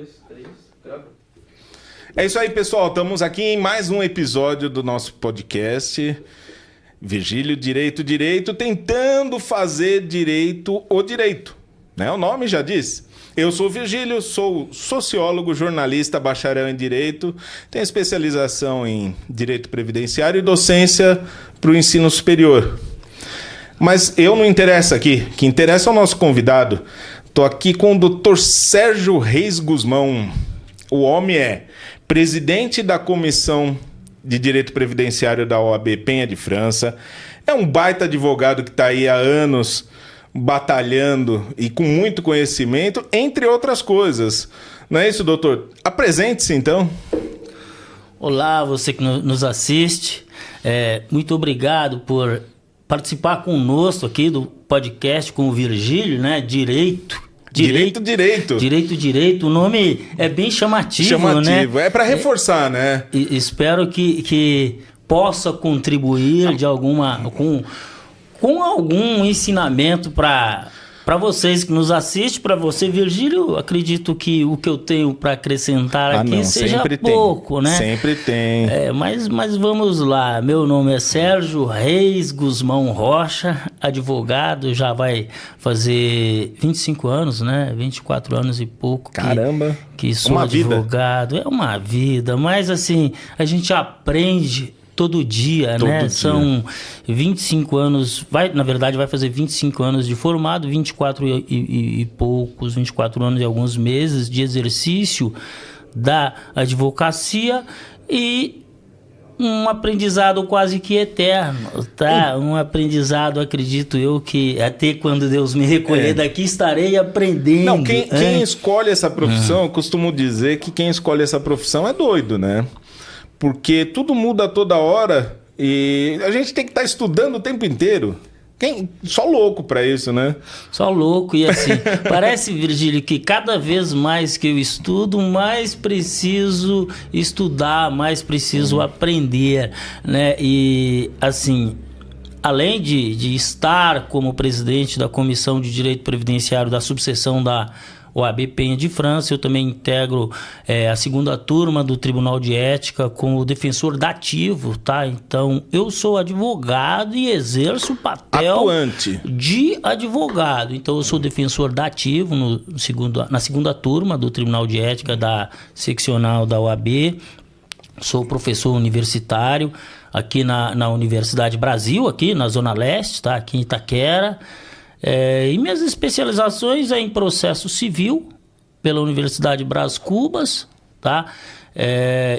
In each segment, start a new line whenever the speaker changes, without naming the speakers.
2, 3, grava.
É isso aí, pessoal. Estamos aqui em mais um episódio do nosso podcast. Virgílio Direito, tentando fazer direito o direito. Né? O nome já diz. Eu sou o Virgílio, sou sociólogo, jornalista, bacharel em Direito, tenho especialização em Direito Previdenciário e docência para o ensino superior. Mas eu não interessa aqui, o que interessa é o nosso convidado. Estou aqui com o Dr. Sérgio Reis Guzmão. O homem é presidente da Comissão de Direito Previdenciário da OAB Penha de França, é um baita advogado que está aí há anos batalhando e com muito conhecimento, entre outras coisas. Não é isso, doutor? Apresente-se, então.
Olá, você que nos assiste. Muito obrigado por participar conosco aqui do podcast com o Virgílio, né? Direito. O nome é bem chamativo, né?
É para reforçar, né?
Espero que possa contribuir de com algum ensinamento para vocês que nos assistem, para você, Virgílio. Acredito que o que eu tenho para acrescentar aqui seja pouco, né?
Sempre tem.
Mas vamos lá. Meu nome é Sérgio Reis Guzmão Rocha, advogado, já vai fazer 25 anos, né? 24 anos e pouco.
Caramba!
Que sou advogado. É uma vida, mas assim, a gente aprende todo dia, né? São 25 anos, na verdade vai fazer 25 anos de formado, 24 e poucos, 24 anos e alguns meses de exercício da advocacia e um aprendizado quase que eterno, tá? Um aprendizado, acredito eu, que até quando Deus me recolher daqui estarei aprendendo.
Não, quem escolhe essa profissão, eu costumo dizer que quem escolhe essa profissão é doido, né? Porque tudo muda toda hora e a gente tem que estar estudando o tempo inteiro. Só louco para isso, né?
Só louco. E assim, parece, Virgílio, que cada vez mais que eu estudo, mais preciso estudar, mais preciso aprender, né? E assim, além de estar como presidente da Comissão de Direito Previdenciário da subseção da OAB Penha de França, eu também integro a segunda turma do Tribunal de Ética como defensor dativo, tá? Então, eu sou advogado e exerço o papel
atuante
de advogado. Então, eu sou defensor dativo na segunda turma do Tribunal de Ética da seccional da OAB. Sou professor universitário aqui na Universidade Brasil, aqui na Zona Leste, tá? Aqui em Itaquera. E minhas especializações em processo civil pela Universidade Brás Cubas, tá?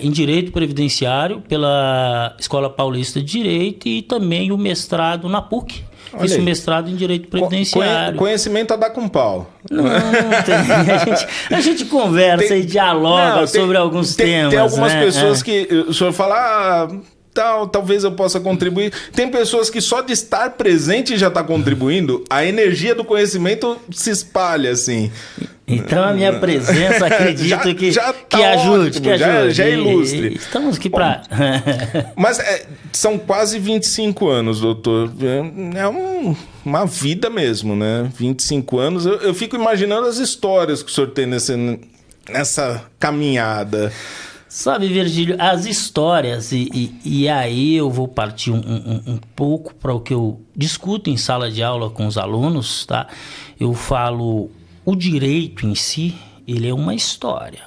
Em direito previdenciário pela Escola Paulista de Direito e também o mestrado na PUC. Fiz o mestrado em direito previdenciário.
Conhecimento a dar com pau.
Não tem. A gente conversa e dialoga sobre alguns temas.
Tem algumas pessoas que o senhor fala... talvez eu possa contribuir. Tem pessoas que só de estar presente já está contribuindo, a energia do conhecimento se espalha, assim.
Então a minha presença, acredito que ajude.
Ótimo, já é ilustre.
Estamos aqui para...
Mas são quase 25 anos, doutor. É uma vida mesmo, né? 25 anos. Eu fico imaginando as histórias que o senhor tem nessa caminhada.
Sabe, Virgílio, as histórias, e aí eu vou partir um pouco para o que eu discuto em sala de aula com os alunos, tá? Eu falo, o direito em si, ele é uma história.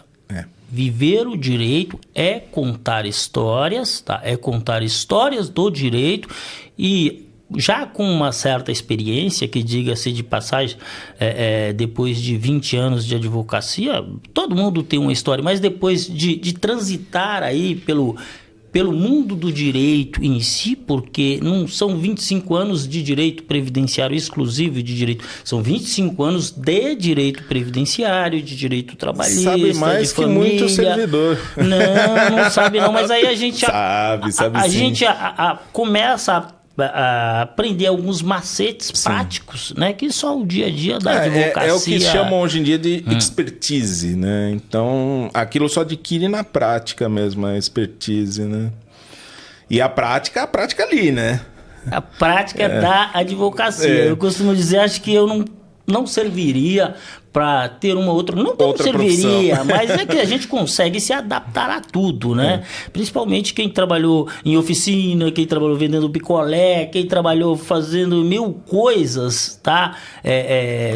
Viver o direito é contar histórias, tá? É contar histórias do direito e... Já com uma certa experiência, que diga-se de passagem, depois de 20 anos de advocacia, todo mundo tem uma história, mas depois de transitar aí pelo mundo do direito em si, porque não são 25 anos de direito previdenciário exclusivo de direito, são 25 anos de direito previdenciário, de direito trabalhista,
sabe mais
de família.
Que muito servidor.
Não sabe não, mas aí a gente...
sabe
a gente começa a aprender alguns macetes práticos, né? Que só o dia a dia da advocacia...
É o que chamam hoje em dia de expertise, né? Então, aquilo só adquire na prática mesmo, a expertise, né? E a prática ali, né?
A prática da advocacia. Eu costumo dizer, acho que eu não serviria para ter uma outra... Não como serviria, mas é que a gente consegue se adaptar a tudo, né? Principalmente quem trabalhou em oficina, quem trabalhou vendendo picolé, quem trabalhou fazendo mil coisas, tá?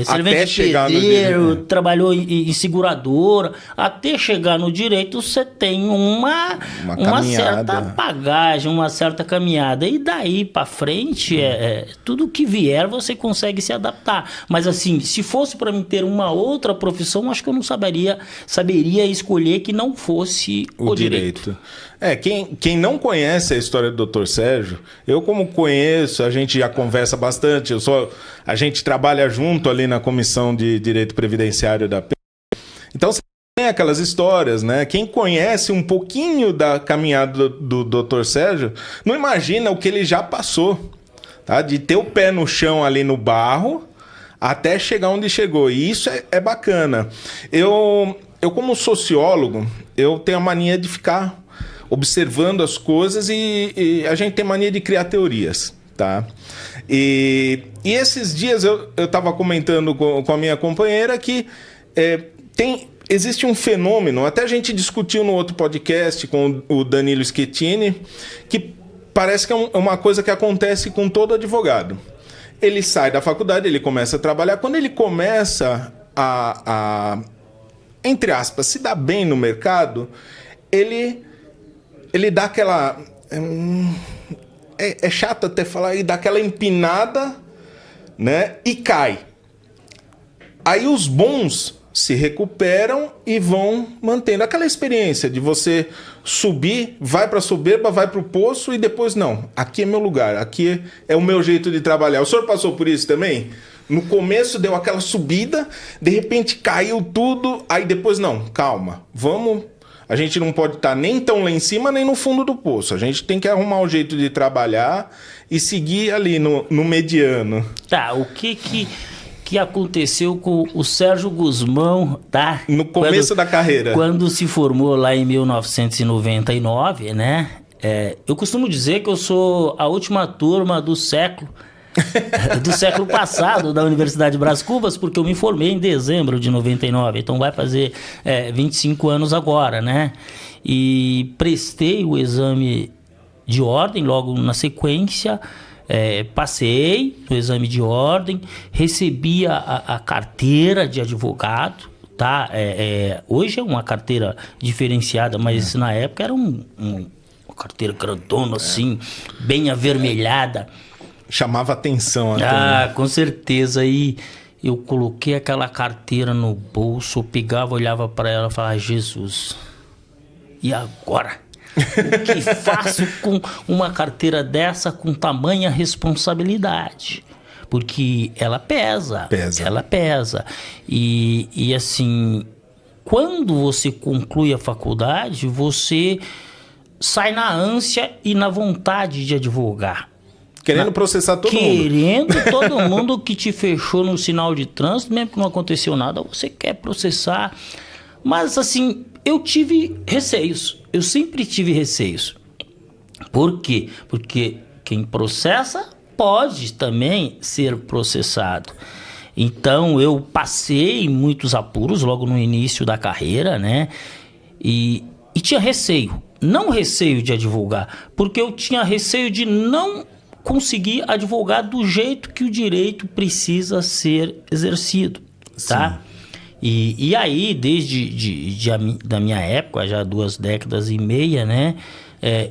Até chegar no direito.
Trabalhou em seguradora. Até chegar no direito, você tem uma certa bagagem, uma certa caminhada. E daí para frente, tudo que vier, você consegue se adaptar. Mas assim, se fosse para mim ter uma outra profissão, acho que eu não saberia escolher que não fosse o direito.
Quem não conhece a história do Dr. Sérgio, eu como conheço, a gente já conversa bastante, a gente trabalha junto ali na Comissão de Direito Previdenciário da P. Então você tem aquelas histórias, né? Quem conhece um pouquinho da caminhada do Dr. Sérgio, não imagina o que ele já passou, tá? De ter o pé no chão ali no barro, até chegar onde chegou. E isso é bacana. Eu como sociólogo, eu tenho a mania de ficar observando as coisas e a gente tem mania de criar teorias, tá? E esses dias eu estava comentando com a minha companheira que existe um fenômeno, até a gente discutiu no outro podcast com o Danilo Schettini, que parece que é uma coisa que acontece com todo advogado. Ele sai da faculdade, ele começa a trabalhar. Quando ele começa a entre aspas, se dar bem no mercado, ele dá aquela... É chato até falar, ele dá aquela empinada, né? E cai. Aí os bons se recuperam e vão mantendo aquela experiência de você subir, vai para a soberba, vai para o poço e depois não. Aqui é meu lugar, aqui é o meu jeito de trabalhar. O senhor passou por isso também? No começo deu aquela subida, de repente caiu tudo, aí depois não, calma, vamos... A gente não pode estar nem tão lá em cima, nem no fundo do poço. A gente tem que arrumar um jeito de trabalhar e seguir ali no mediano.
Tá, o que aconteceu com o Sérgio Guzmão, tá?
No começo da carreira.
Quando se formou lá em 1999, né? Eu costumo dizer que eu sou a última turma do século passado da Universidade de Brás Cubas, porque eu me formei em dezembro de 99, então vai fazer 25 anos agora, né? E prestei o exame de ordem logo na sequência, passei no exame de ordem, recebi a carteira de advogado, tá? Hoje é uma carteira diferenciada, mas na época era uma carteira grandona assim, bem avermelhada.
Chamava atenção até.
Com certeza. Aí eu coloquei aquela carteira no bolso, eu pegava, olhava para ela e falava, Jesus, e agora? O que faço com uma carteira dessa com tamanha responsabilidade? Porque ela pesa. Ela pesa. E assim, quando você conclui a faculdade, você sai na ânsia e na vontade de advogar.
Querendo processar todo mundo.
Querendo todo mundo que te fechou no sinal de trânsito, mesmo que não aconteceu nada, você quer processar. Mas assim, eu tive receios. Eu sempre tive receios. Por quê? Porque quem processa pode também ser processado. Então eu passei muitos apuros logo no início da carreira, né? E tinha receio. Não receio de advogar, porque eu tinha receio de não conseguir advogar do jeito que o direito precisa ser exercido, tá? E aí, desde da minha época, já 2 décadas e meia, né?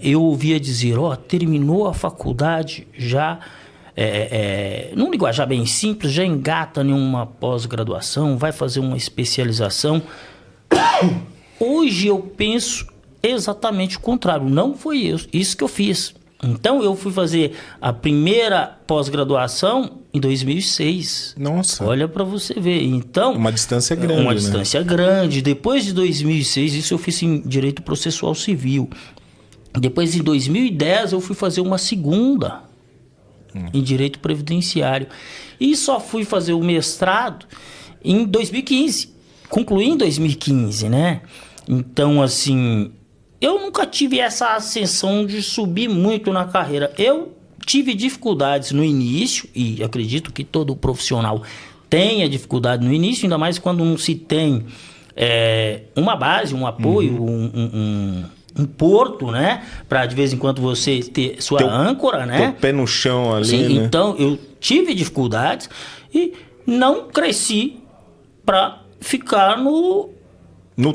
Eu ouvia dizer, terminou a faculdade, já... num linguajar bem simples, já engata em uma pós-graduação, vai fazer uma especialização. Hoje eu penso exatamente o contrário. Não foi isso que eu fiz. Então, eu fui fazer a primeira pós-graduação em 2006.
Nossa.
Olha para você ver. Então...
Uma distância grande,
Uma distância grande. Depois de 2006, isso eu fiz em Direito Processual Civil. Depois, em 2010, eu fui fazer uma segunda em Direito Previdenciário. E só fui fazer o mestrado em 2015. Concluí em 2015, né? Então, assim... Eu nunca tive essa ascensão de subir muito na carreira. Eu tive dificuldades no início, e acredito que todo profissional tem a dificuldade no início, ainda mais quando não se tem uma base, um apoio, um porto, né? Para de vez em quando você ter sua âncora, né?
Pé no chão ali,
Sim,
né?
então eu tive dificuldades e não cresci para ficar no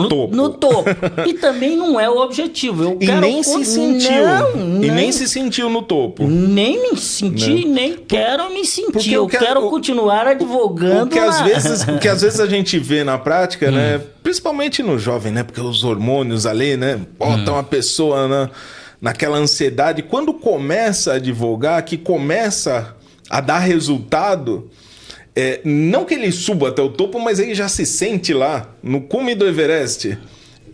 topo.
No topo. E também não é o objetivo.
E nem se sentiu. E nem se sentiu no topo.
Nem me senti, nem quero me sentir. Eu quero continuar advogando.
O que às vezes a gente vê na prática, né? Principalmente no jovem, né? Porque os hormônios ali, né? Botam a pessoa naquela ansiedade. Quando começa a advogar, que começa a dar resultado... não que ele suba até o topo, mas ele já se sente lá, no cume do Everest.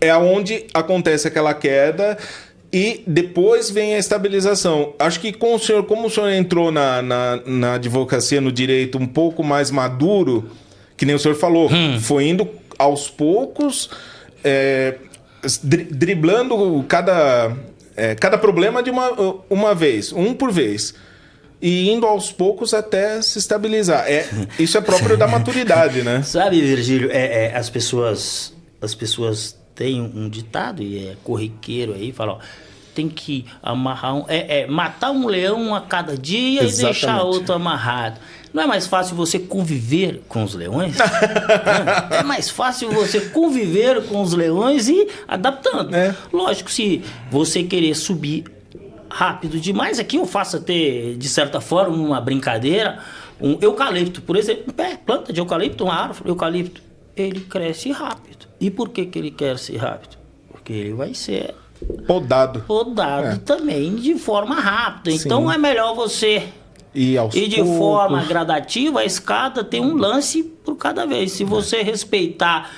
É onde acontece aquela queda e depois vem a estabilização. Acho que com o senhor, como o senhor entrou na advocacia, no direito, um pouco mais maduro, que nem o senhor falou, foi indo aos poucos, driblando cada problema de uma vez, um por vez. E indo aos poucos até se estabilizar. Isso é próprio da maturidade, né?
Sabe, Virgílio, as pessoas têm um ditado, e é corriqueiro aí, fala, ó, tem que amarrar matar um leão a cada dia. Exatamente. E deixar outro amarrado. Não é mais fácil você conviver com os leões? É mais fácil você conviver com os leões e adaptando. Lógico, se você querer subir rápido demais, aqui eu faço até, de certa forma, uma brincadeira. Um eucalipto, por exemplo, planta de eucalipto, uma árvore, eucalipto, ele cresce rápido. E por que ele cresce rápido? Porque ele vai ser
podado
também de forma rápida. Sim. Então é melhor você ir de forma gradativa. A escada tem um lance por cada vez. Se você respeitar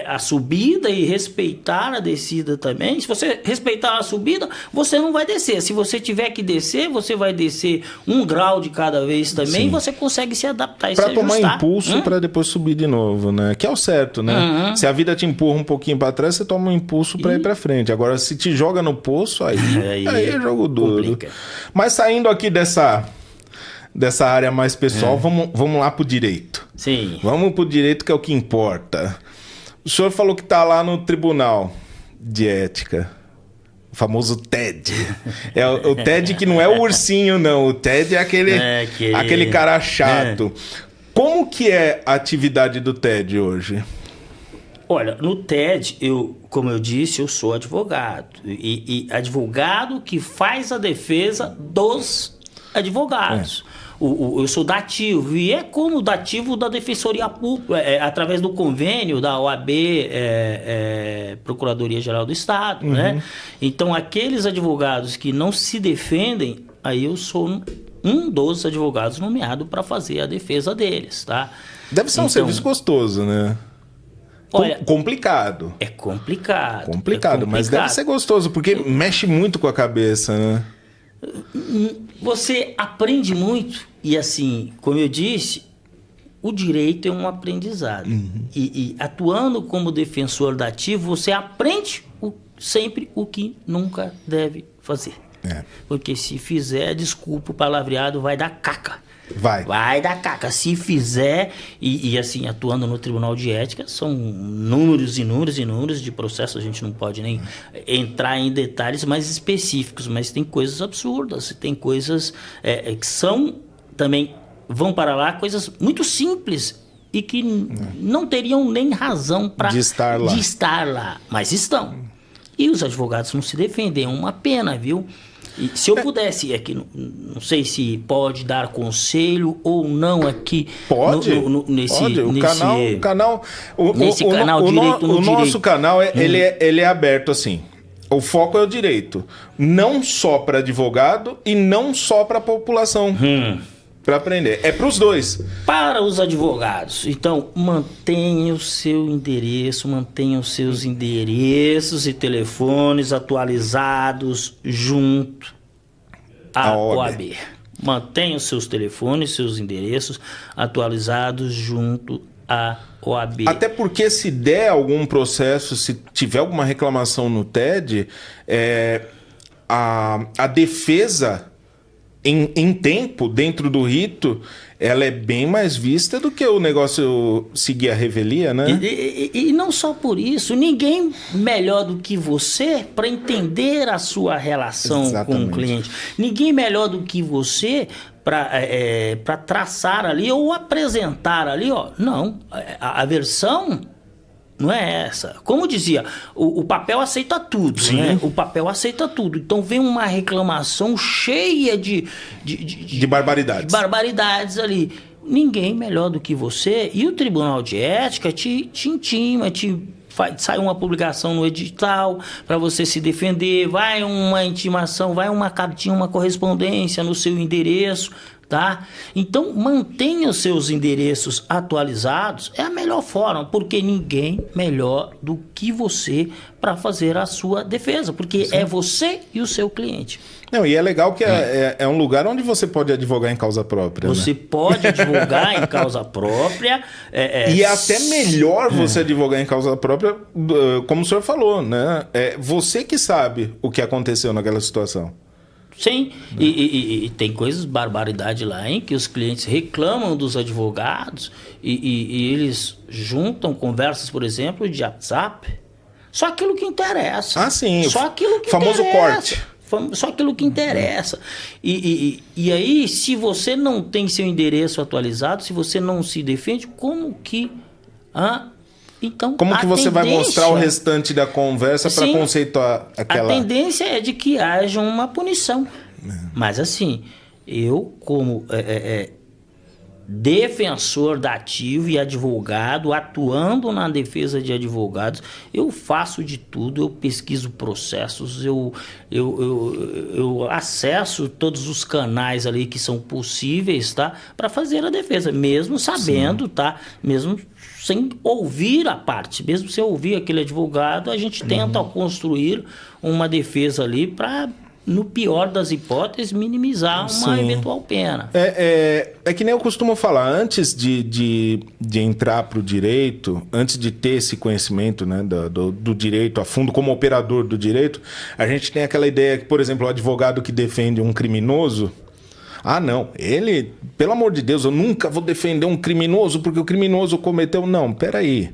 a subida e respeitar a descida também, se você respeitar a subida, você não vai descer. Se você tiver que descer, você vai descer 1 grau de cada vez também. E você consegue se adaptar e se ajustar.
Para tomar impulso para depois subir de novo, né? Que é o certo, né? Se a vida te empurra um pouquinho para trás, você toma um impulso para ir para frente. Agora, se te joga no poço, aí é jogo duro. Complica. Mas saindo aqui dessa área mais pessoal, vamos lá pro direito.
Sim.
Vamos pro direito, que é o que importa. O senhor falou que tá lá no Tribunal de Ética, o famoso TED. O TED que não é o ursinho, não. O TED é aquele cara chato. Como que é a atividade do TED hoje?
Olha, no TED, como eu disse, eu sou advogado. E advogado que faz a defesa dos advogados. Eu sou dativo, e é como dativo da Defensoria Pública, através do convênio da OAB, Procuradoria-Geral do Estado, né? Então, aqueles advogados que não se defendem, aí eu sou um dos advogados nomeado para fazer a defesa deles, tá?
Deve ser um serviço gostoso, né?
Olha,
complicado.
É complicado.
Complicado, mas deve ser gostoso, porque mexe muito com a cabeça, né?
Você aprende muito e, assim, como eu disse, o direito é um aprendizado. E atuando como defensor dativo, você aprende sempre o que nunca deve fazer. Porque se fizer, desculpa o palavreado, vai dar caca. Vai dar caca. Se fizer, e assim, atuando no Tribunal de Ética, são números e números e números de processos. A gente não pode nem entrar em detalhes mais específicos, mas tem coisas absurdas, tem coisas que são também, vão para lá, coisas muito simples e que não teriam nem razão para de estar lá, mas estão. E os advogados não se defendem, é uma pena, viu? E se eu pudesse aqui, não sei se pode dar conselho ou não aqui.
Pode?
Nesse
canal
Direito no
O nosso canal, ele é aberto assim. O foco é o direito. Não só para advogado e não só para a população. Para aprender. É para os dois.
Para os advogados. Então, mantenha o seu endereço, mantenha os seus endereços e telefones atualizados junto à OAB. Mantenha os seus telefones, seus endereços atualizados junto à OAB.
Até porque se der algum processo, se tiver alguma reclamação no TED, a defesa em tempo, dentro do rito, ela é bem mais vista do que o negócio seguir a revelia, né?
E não só por isso, ninguém melhor do que você para entender a sua relação
Exatamente.
com o cliente. Ninguém melhor do que você para traçar ali ou apresentar ali, ó. Não, a versão não é essa. Como dizia, o papel aceita tudo, né? O papel aceita tudo. Então vem uma reclamação cheia de
barbaridades.
De barbaridades ali. Ninguém melhor do que você. E o Tribunal de Ética te intima, sai uma publicação no edital para você se defender, vai uma intimação, vai uma cartinha, uma correspondência no seu endereço, tá? Então, mantenha os seus endereços atualizados, é a melhor forma, porque ninguém melhor do que você para fazer a sua defesa, porque é você e o seu cliente.
Não, e é legal que é um lugar onde você pode advogar em causa própria.
Você pode advogar em causa própria.
E é até melhor você advogar em causa própria, como o senhor falou, né? É você que sabe o que aconteceu naquela situação.
Sim, e tem barbaridade lá, hein? Que os clientes reclamam dos advogados e eles juntam conversas, por exemplo, de WhatsApp. Só aquilo que interessa.
Ah, sim.
Só aquilo que
famoso
interessa.
corte.
Só aquilo que interessa. E aí, se você não tem seu endereço atualizado, se você não se defende, como que... Então,
como que você vai mostrar o restante da conversa para conceituar aquela...
A tendência é de que haja uma punição. Mas assim, eu como defensor da ativo e advogado, atuando na defesa de advogados, eu faço de tudo, eu pesquiso processos, eu acesso todos os canais ali que são possíveis, tá? Para fazer a defesa, mesmo sabendo, tá? Mesmo sem ouvir a parte, mesmo sem ouvir aquele advogado, a gente tenta construir uma defesa ali para, no pior das hipóteses, minimizar uma eventual pena.
É que nem eu costumo falar, antes de entrar para o direito, antes de ter esse conhecimento, né, do direito a fundo, como operador do direito, a gente tem aquela ideia que, por exemplo, o advogado que defende um criminoso, não, ele, pelo amor de Deus, eu nunca vou defender um criminoso porque o criminoso cometeu... Não, peraí.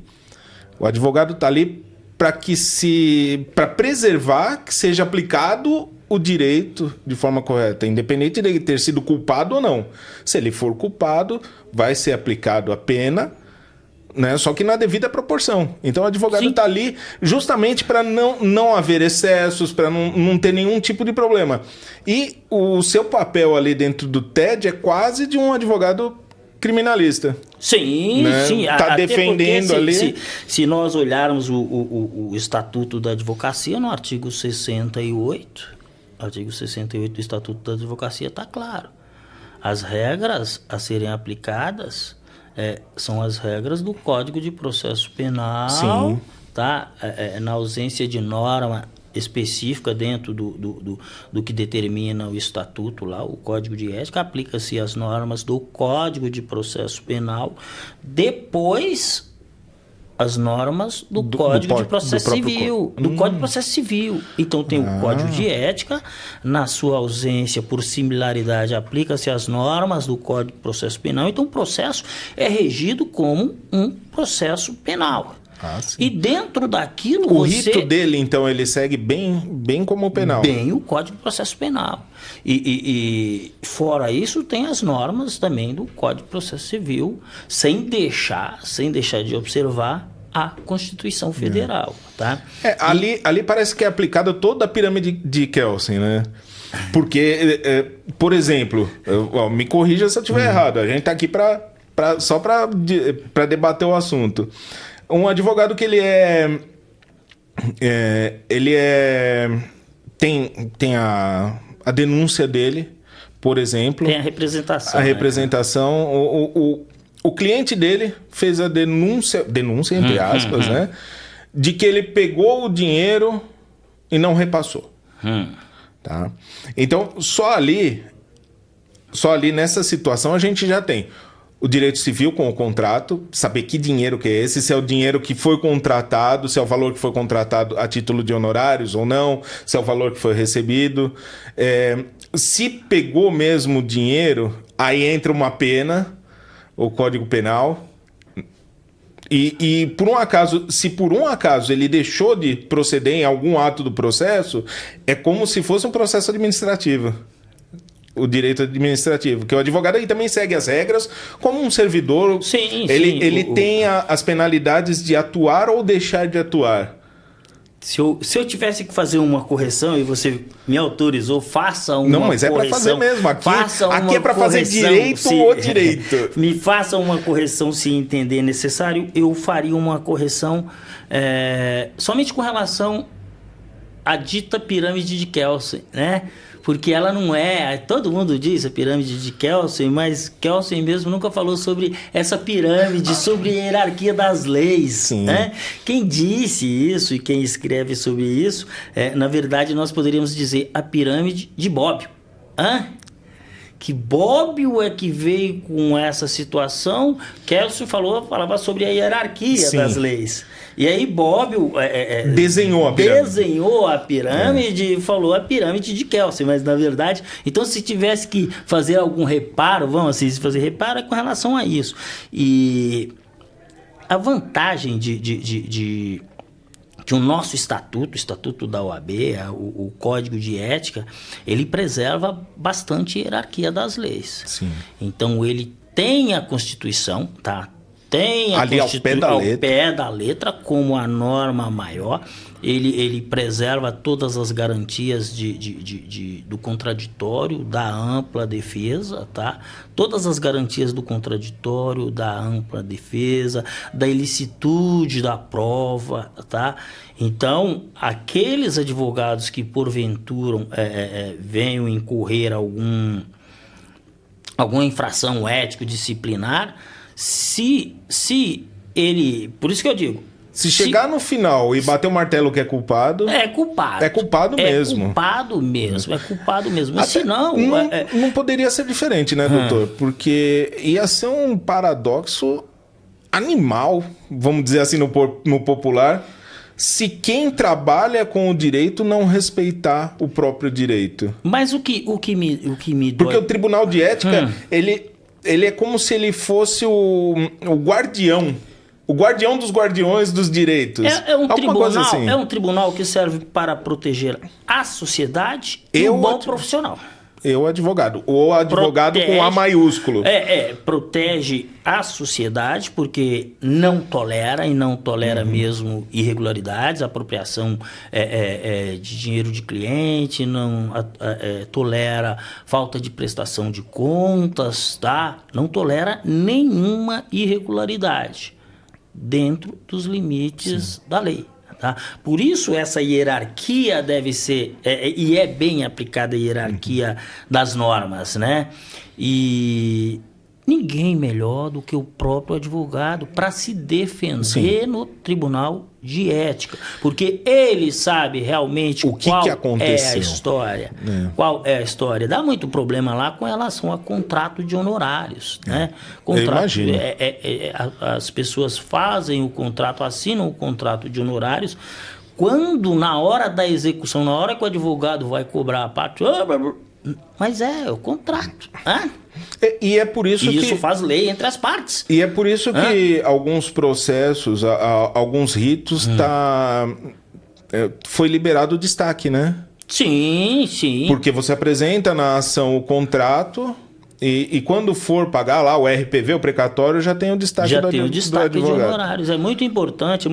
O advogado está ali para preservar que seja aplicado o direito de forma correta, independente de ele ter sido culpado ou não. Se ele for culpado, vai ser aplicado a pena, né? Só que na devida proporção. Então o advogado está ali justamente para não haver excessos, para não ter nenhum tipo de problema. E o seu papel ali dentro do TED é quase de um advogado criminalista.
Sim,
né?
sim.
Está defendendo ali.
Se nós olharmos o Estatuto da Advocacia, no artigo 68, artigo 68 do Estatuto da Advocacia está claro. As regras a serem aplicadas são as regras do Código de Processo Penal,
sim,
tá? Na ausência de norma específica dentro do que determina o estatuto lá, o Código de Ética, aplica-se as normas do Código de Processo Penal, depois as normas do Código de Processo Civil, do Código de Processo Civil. Então tem o Código de Ética, na sua ausência, por similaridade, aplica-se as normas do Código de Processo Penal, então o processo é regido como um processo penal. E dentro daquilo
o rito dele, então, ele segue bem como o penal.
Bem o Código de Processo Penal. E fora isso, tem as normas também do Código de Processo Civil, sem deixar de observar a Constituição Federal. Tá?
Ali parece que é aplicada toda a pirâmide de Kelsen, né? Porque, por exemplo, me corrija se eu estiver errado, a gente está aqui só para debater o assunto. Um advogado que tem a denúncia dele, por exemplo.
Tem a representação.
A representação. O cliente dele fez a denúncia entre aspas, né? De que ele pegou o dinheiro e não repassou. Tá? Então, só ali nessa situação a gente já tem o direito civil com o contrato, saber que dinheiro que é esse, se é o dinheiro que foi contratado, se é o valor que foi contratado a título de honorários ou não, se é o valor que foi recebido. se pegou mesmo o dinheiro, aí entra uma pena, o Código Penal. E por um acaso, se por um acaso ele deixou de proceder em algum ato do processo, é como se fosse um processo administrativo. O direito administrativo, que o advogado aí também segue as regras como um servidor.
Sim,
ele tem as penalidades de atuar ou deixar de atuar.
Se eu tivesse que fazer uma correção e você me autorizou, faça uma correção. Não, mas
é para fazer mesmo. Aqui é para fazer direito ou direito.
Me faça uma correção se entender necessário. Eu faria uma correção somente com relação à dita pirâmide de Kelsen, né? Porque ela não é... Todo mundo diz a pirâmide de Kelsen, mas Kelsen mesmo nunca falou sobre essa pirâmide, sobre a hierarquia das leis. Né? Quem disse isso e quem escreve sobre isso, na verdade, nós poderíamos dizer a pirâmide de Bobbio. Que Bobbio é que veio com essa situação. Kelsen falava sobre a hierarquia das leis. E aí Bobbio
desenhou a pirâmide
e falou a pirâmide de Kelsen, mas na verdade, então se tivesse que fazer algum reparo, fazer reparo é com relação a isso. E a vantagem de o nosso estatuto, o estatuto da OAB, o Código de Ética, ele preserva bastante a hierarquia das leis.
Sim.
Então ele tem a Constituição, tá? Tem a Constituição ao pé da letra como a norma maior. Ele preserva todas as garantias do contraditório, da ampla defesa, tá? Todas as garantias do contraditório, da ampla defesa, da ilicitude da prova, tá? Então, aqueles advogados que porventura venham incorrer alguma infração ético-disciplinar, se ele... Por isso que eu digo...
Se chegar no final e bater o martelo que é culpado...
É culpado.
É culpado mesmo.
É culpado mesmo. Mas se não...
Não poderia ser diferente, né, doutor? Porque ia ser um paradoxo animal, vamos dizer assim, no popular, se quem trabalha com o direito não respeitar o próprio direito.
Mas o que me dói...
Porque o Tribunal de Ética, ele é como se ele fosse o guardião. O guardião dos guardiões dos direitos.
É um tribunal que serve para proteger a sociedade e o bom profissional.
Eu, advogado. O advogado protege, com A maiúsculo.
Protege a sociedade porque não tolera mesmo irregularidades, apropriação de dinheiro de cliente, não tolera falta de prestação de contas, tá? Não tolera nenhuma irregularidade dentro dos limites da lei. Tá? Por isso essa hierarquia deve ser, e é bem aplicada a hierarquia das normas, né? E ninguém melhor do que o próprio advogado para se defender no Tribunal de Ética, porque ele sabe realmente qual é a história. Qual é a história? Dá muito problema lá com relação a contrato de honorários, né?
Eu imagino.
As pessoas fazem o contrato, assinam o contrato de honorários, quando na hora da execução, na hora que o advogado vai cobrar a parte, mas é o contrato, né?
E é por isso que...
isso faz lei entre as partes.
E é por isso que alguns processos, alguns ritos, foi liberado o destaque, né?
Sim.
Porque você apresenta na ação o contrato e quando for pagar lá o RPV, o precatório, já tem o destaque do advogado.
De honorários. É muito importante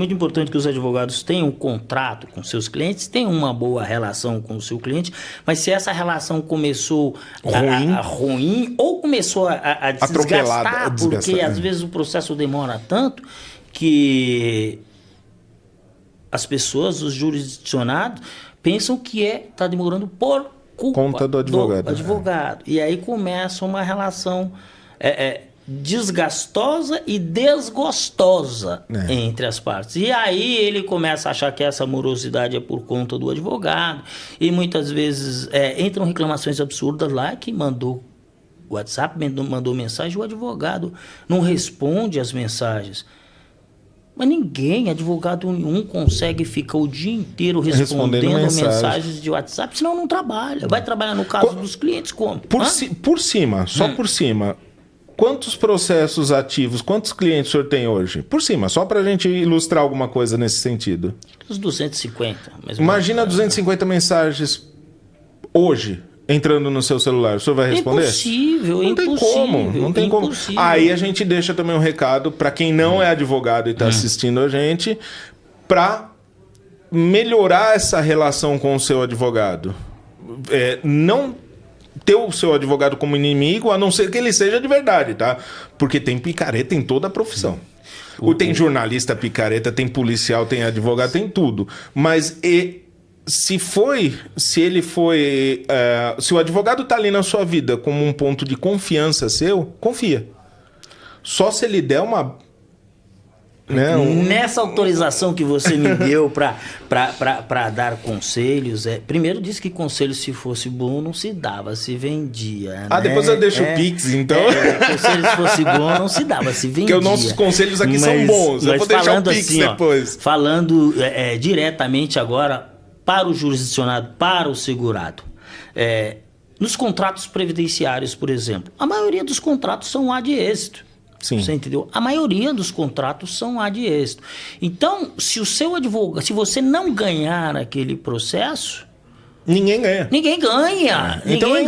que os advogados tenham um contrato com seus clientes, tenham uma boa relação com o seu cliente, mas se essa relação começou ruim ou começou a desgastar, porque às vezes o processo demora tanto que as pessoas, os jurisdicionados, pensam que está demorando por
conta do advogado.
E aí começa uma relação desgastosa e desgostosa entre as partes. E aí ele começa a achar que essa morosidade é por conta do advogado. E muitas vezes entram reclamações absurdas lá que mandou WhatsApp, mandou mensagem, o advogado não responde as mensagens. Mas ninguém, advogado nenhum, consegue ficar o dia inteiro respondendo mensagens de WhatsApp, senão não trabalha. Vai trabalhar no caso dos clientes como?
Por cima, só por cima. Quantos processos ativos, quantos clientes o senhor tem hoje? Por cima, só para a gente ilustrar alguma coisa nesse sentido.
Uns 250.
Imagina 250 mensagens hoje entrando no seu celular. O senhor vai responder?
Impossível,
não tem como, não tem como. Aí a gente deixa também um recado para quem não é advogado e está assistindo a gente, para melhorar essa relação com o seu advogado. Não ter o seu advogado como inimigo, a não ser que ele seja de verdade, tá? Porque tem picareta em toda a profissão. Tem jornalista picareta, tem policial, tem advogado, tem tudo. Mas se o advogado está ali na sua vida como um ponto de confiança seu, confia. Só se ele der uma... Né,
Nessa autorização que você me deu para dar conselhos,
primeiro
disse que conselho, se fosse bom, não se dava, se vendia.
Depois eu deixo o Pix, então.
Conselho, se fosse bom, não se dava, se vendia.
Porque os nossos conselhos aqui são bons. Eu vou deixar o Pix assim, depois.
Falando diretamente agora para o jurisdicionado, para o segurado. Nos contratos previdenciários, por exemplo, a maioria dos contratos são ad êxito.
Sim.
Você entendeu? A maioria dos contratos são ad êxito. Então, se o seu advogado, se você não ganhar aquele processo,
ninguém ganha.
Ninguém ganha.
Então é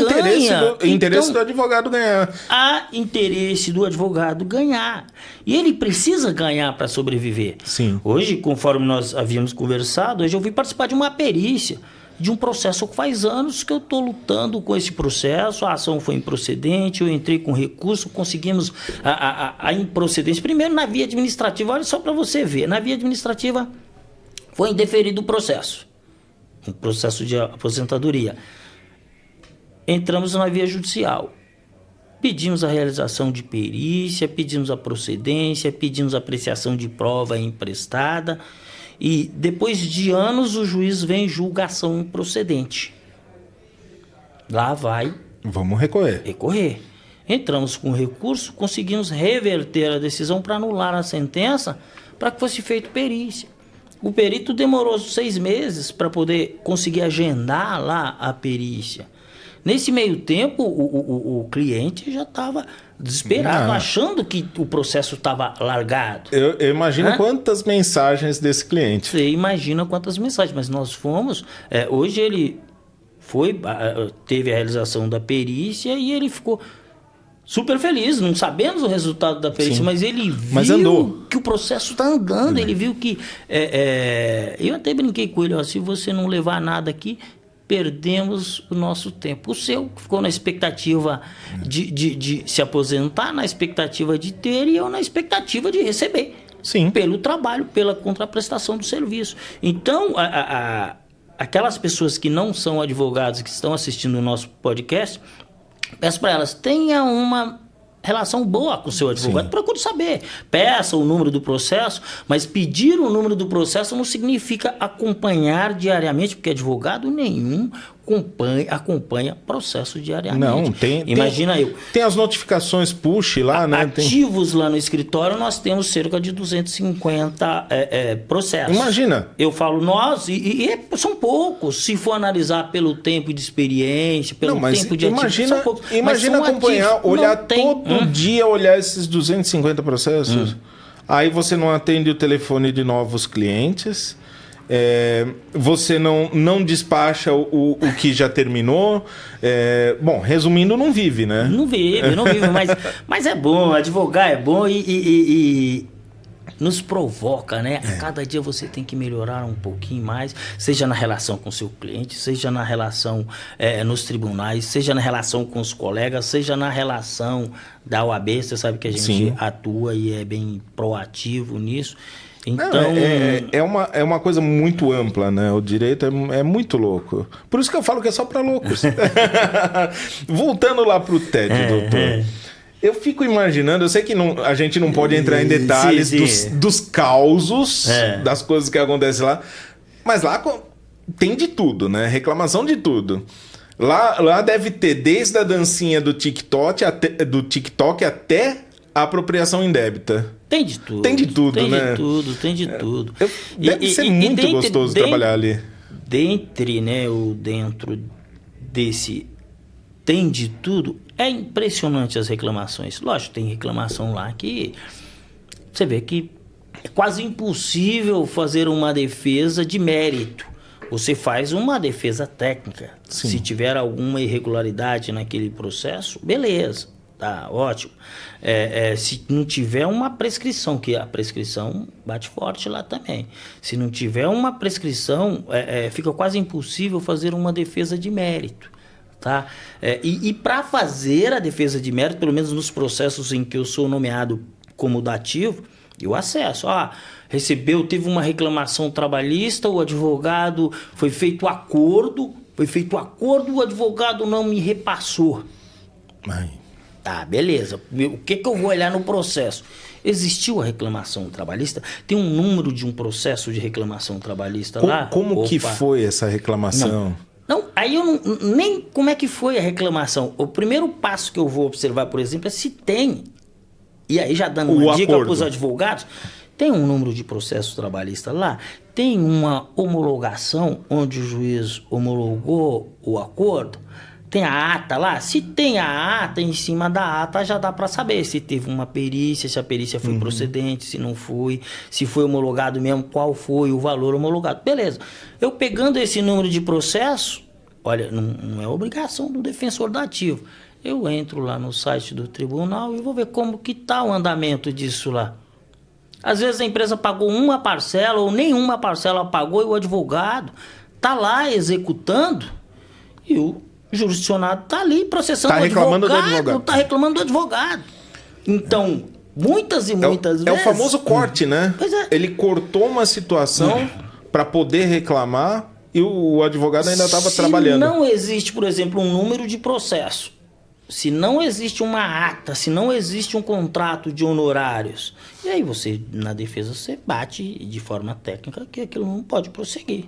interesse do advogado ganhar.
Há interesse do advogado ganhar. E ele precisa ganhar para sobreviver.
Sim.
Hoje, conforme nós havíamos conversado, hoje eu vim participar de uma perícia, de um processo que faz anos que eu estou lutando com esse processo. A ação foi improcedente, eu entrei com recurso, conseguimos a improcedência. Primeiro na via administrativa, olha só para você ver, na via administrativa foi indeferido o processo, um processo de aposentadoria. Entramos na via judicial, pedimos a realização de perícia, pedimos a procedência, pedimos a apreciação de prova emprestada. E depois de anos o juiz vem em julgação improcedente. Lá vai...
Vamos recorrer.
Entramos com recurso, conseguimos reverter a decisão para anular a sentença, para que fosse feita perícia. O perito demorou 6 meses para poder conseguir agendar lá a perícia. Nesse meio tempo, o cliente já estava desesperado, achando que o processo estava largado.
Eu imagino quantas mensagens desse cliente.
Você imagina quantas mensagens, mas nós fomos... hoje ele teve a realização da perícia e ele ficou super feliz. Não sabemos o resultado da perícia, mas ele viu que o processo está andando. Ele viu que... eu até brinquei com ele, se você não levar nada aqui... perdemos o nosso tempo. O seu ficou na expectativa de se aposentar, na expectativa de ter, e eu na expectativa de receber.
Sim.
Pelo trabalho, pela contraprestação do serviço. Então, aquelas pessoas que não são advogados, que estão assistindo o nosso podcast, peço para elas, tenha uma relação boa com o seu advogado. Sim. Procure saber. Peça o número do processo, mas pedir o número do processo não significa acompanhar diariamente, porque advogado nenhum acompanha processo diariamente.
Não,
Imagina
tem as notificações push lá, né?
Ativos lá no escritório, nós temos cerca de 250 processos.
Imagina.
Eu falo nós, e são poucos. Se for analisar pelo tempo de experiência, pelo tempo de ativo, são poucos.
Imagina acompanhar, olhar todo dia, olhar esses 250 processos. Aí você não atende o telefone de novos clientes. Você não despacha o que já terminou. Bom, resumindo, não vive, né?
Não vive, mas é bom, advogar é bom e nos provoca, né? A cada dia você tem que melhorar um pouquinho mais, seja na relação com o seu cliente, seja na relação nos tribunais, seja na relação com os colegas, seja na relação da OAB. Você sabe que a gente atua e é bem proativo nisso. Então...
É uma coisa muito ampla, né? O direito é muito louco. Por isso que eu falo que é só para loucos. Voltando lá pro TED, doutor. Eu fico imaginando, eu sei que a gente não pode entrar em detalhes dos causos, das coisas que acontecem lá, mas lá tem de tudo, né? Reclamação de tudo. Lá deve ter desde a dancinha do TikTok até a apropriação indébita.
Tem de tudo.
Tem de tudo,
tem
né?
Tem de tudo.
Deve ser muito gostoso trabalhar ali.
Dentro desse tem de tudo, é impressionante as reclamações. Lógico, tem reclamação lá que você vê que é quase impossível fazer uma defesa de mérito. Você faz uma defesa técnica.
Sim.
Se tiver alguma irregularidade naquele processo, beleza, tá ótimo. Se não tiver uma prescrição, que a prescrição bate forte lá também. Se não tiver uma prescrição, fica quase impossível fazer uma defesa de mérito. Tá? E para fazer a defesa de mérito, pelo menos nos processos em que eu sou nomeado como dativo, eu acesso. Teve uma reclamação trabalhista, o advogado, foi feito acordo, o advogado não me repassou. Tá, beleza. O que eu vou olhar no processo? Existiu a reclamação trabalhista? Tem um número de um processo de reclamação trabalhista lá?
Como que foi essa reclamação?
Não, aí eu não... Nem como é que foi a reclamação. O primeiro passo que eu vou observar, por exemplo, é se tem... E aí já dando uma dica para os advogados, tem um número de processo trabalhista lá, tem uma homologação onde o juiz homologou o acordo, tem a ata lá. Se tem a ata, em cima da ata já dá para saber se teve uma perícia, se a perícia foi procedente, se não foi, se foi homologado mesmo, qual foi o valor homologado. Beleza. Eu pegando esse número de processo, olha, não é obrigação do defensor dativo. Eu entro lá no site do tribunal e vou ver como que está o andamento disso lá. Às vezes a empresa pagou uma parcela ou nenhuma parcela pagou e o advogado está lá executando e o jurisdicionado está ali processando o advogado. Está reclamando do advogado. Então, muitas vezes...
É o famoso corte, né?
Pois é.
Ele cortou uma situação para poder reclamar e o advogado ainda estava trabalhando.
Se não existe, por exemplo, um número de processo, se não existe uma ata, se não existe um contrato de honorários, e aí você, na defesa, você bate de forma técnica que aquilo não pode prosseguir.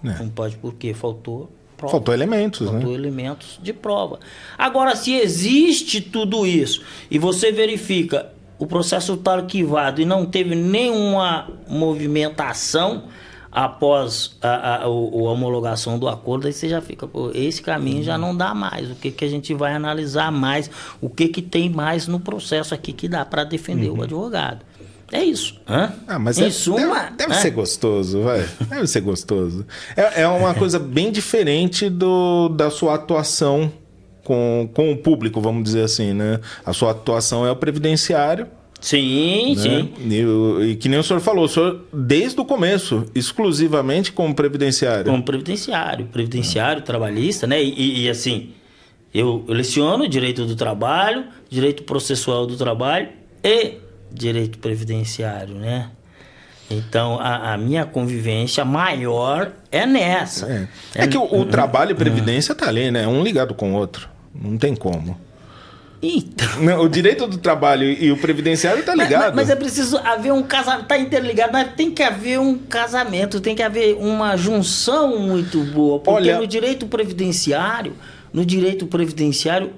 Não pode porque faltou prova.
Faltou elementos,
Faltou elementos de prova. Agora, se existe tudo isso e você verifica o processo está arquivado e não teve nenhuma movimentação após a homologação do acordo, aí você já fica, esse caminho já não dá mais. O que a gente vai analisar mais? O que tem mais no processo aqui que dá para defender o advogado? É isso.
Mas em suma, deve ser gostoso, vai. Deve ser gostoso. É uma coisa bem diferente da sua atuação com o público, vamos dizer assim, né? A sua atuação é o previdenciário.
Sim, né? Sim.
E que nem o senhor falou, o senhor, desde o começo, exclusivamente como previdenciário.
Como previdenciário trabalhista, né? E assim, eu leciono direito do trabalho, direito processual do trabalho e direito previdenciário, né? Então, a minha convivência maior é nessa.
É que o trabalho e previdência tá ali, né? Um ligado com o outro. Não tem como.
Então...
Não, o direito do trabalho e o previdenciário tá ligado.
Mas é preciso haver um casamento, tá interligado, mas tem que haver um casamento, tem que haver uma junção muito boa, porque no direito previdenciário,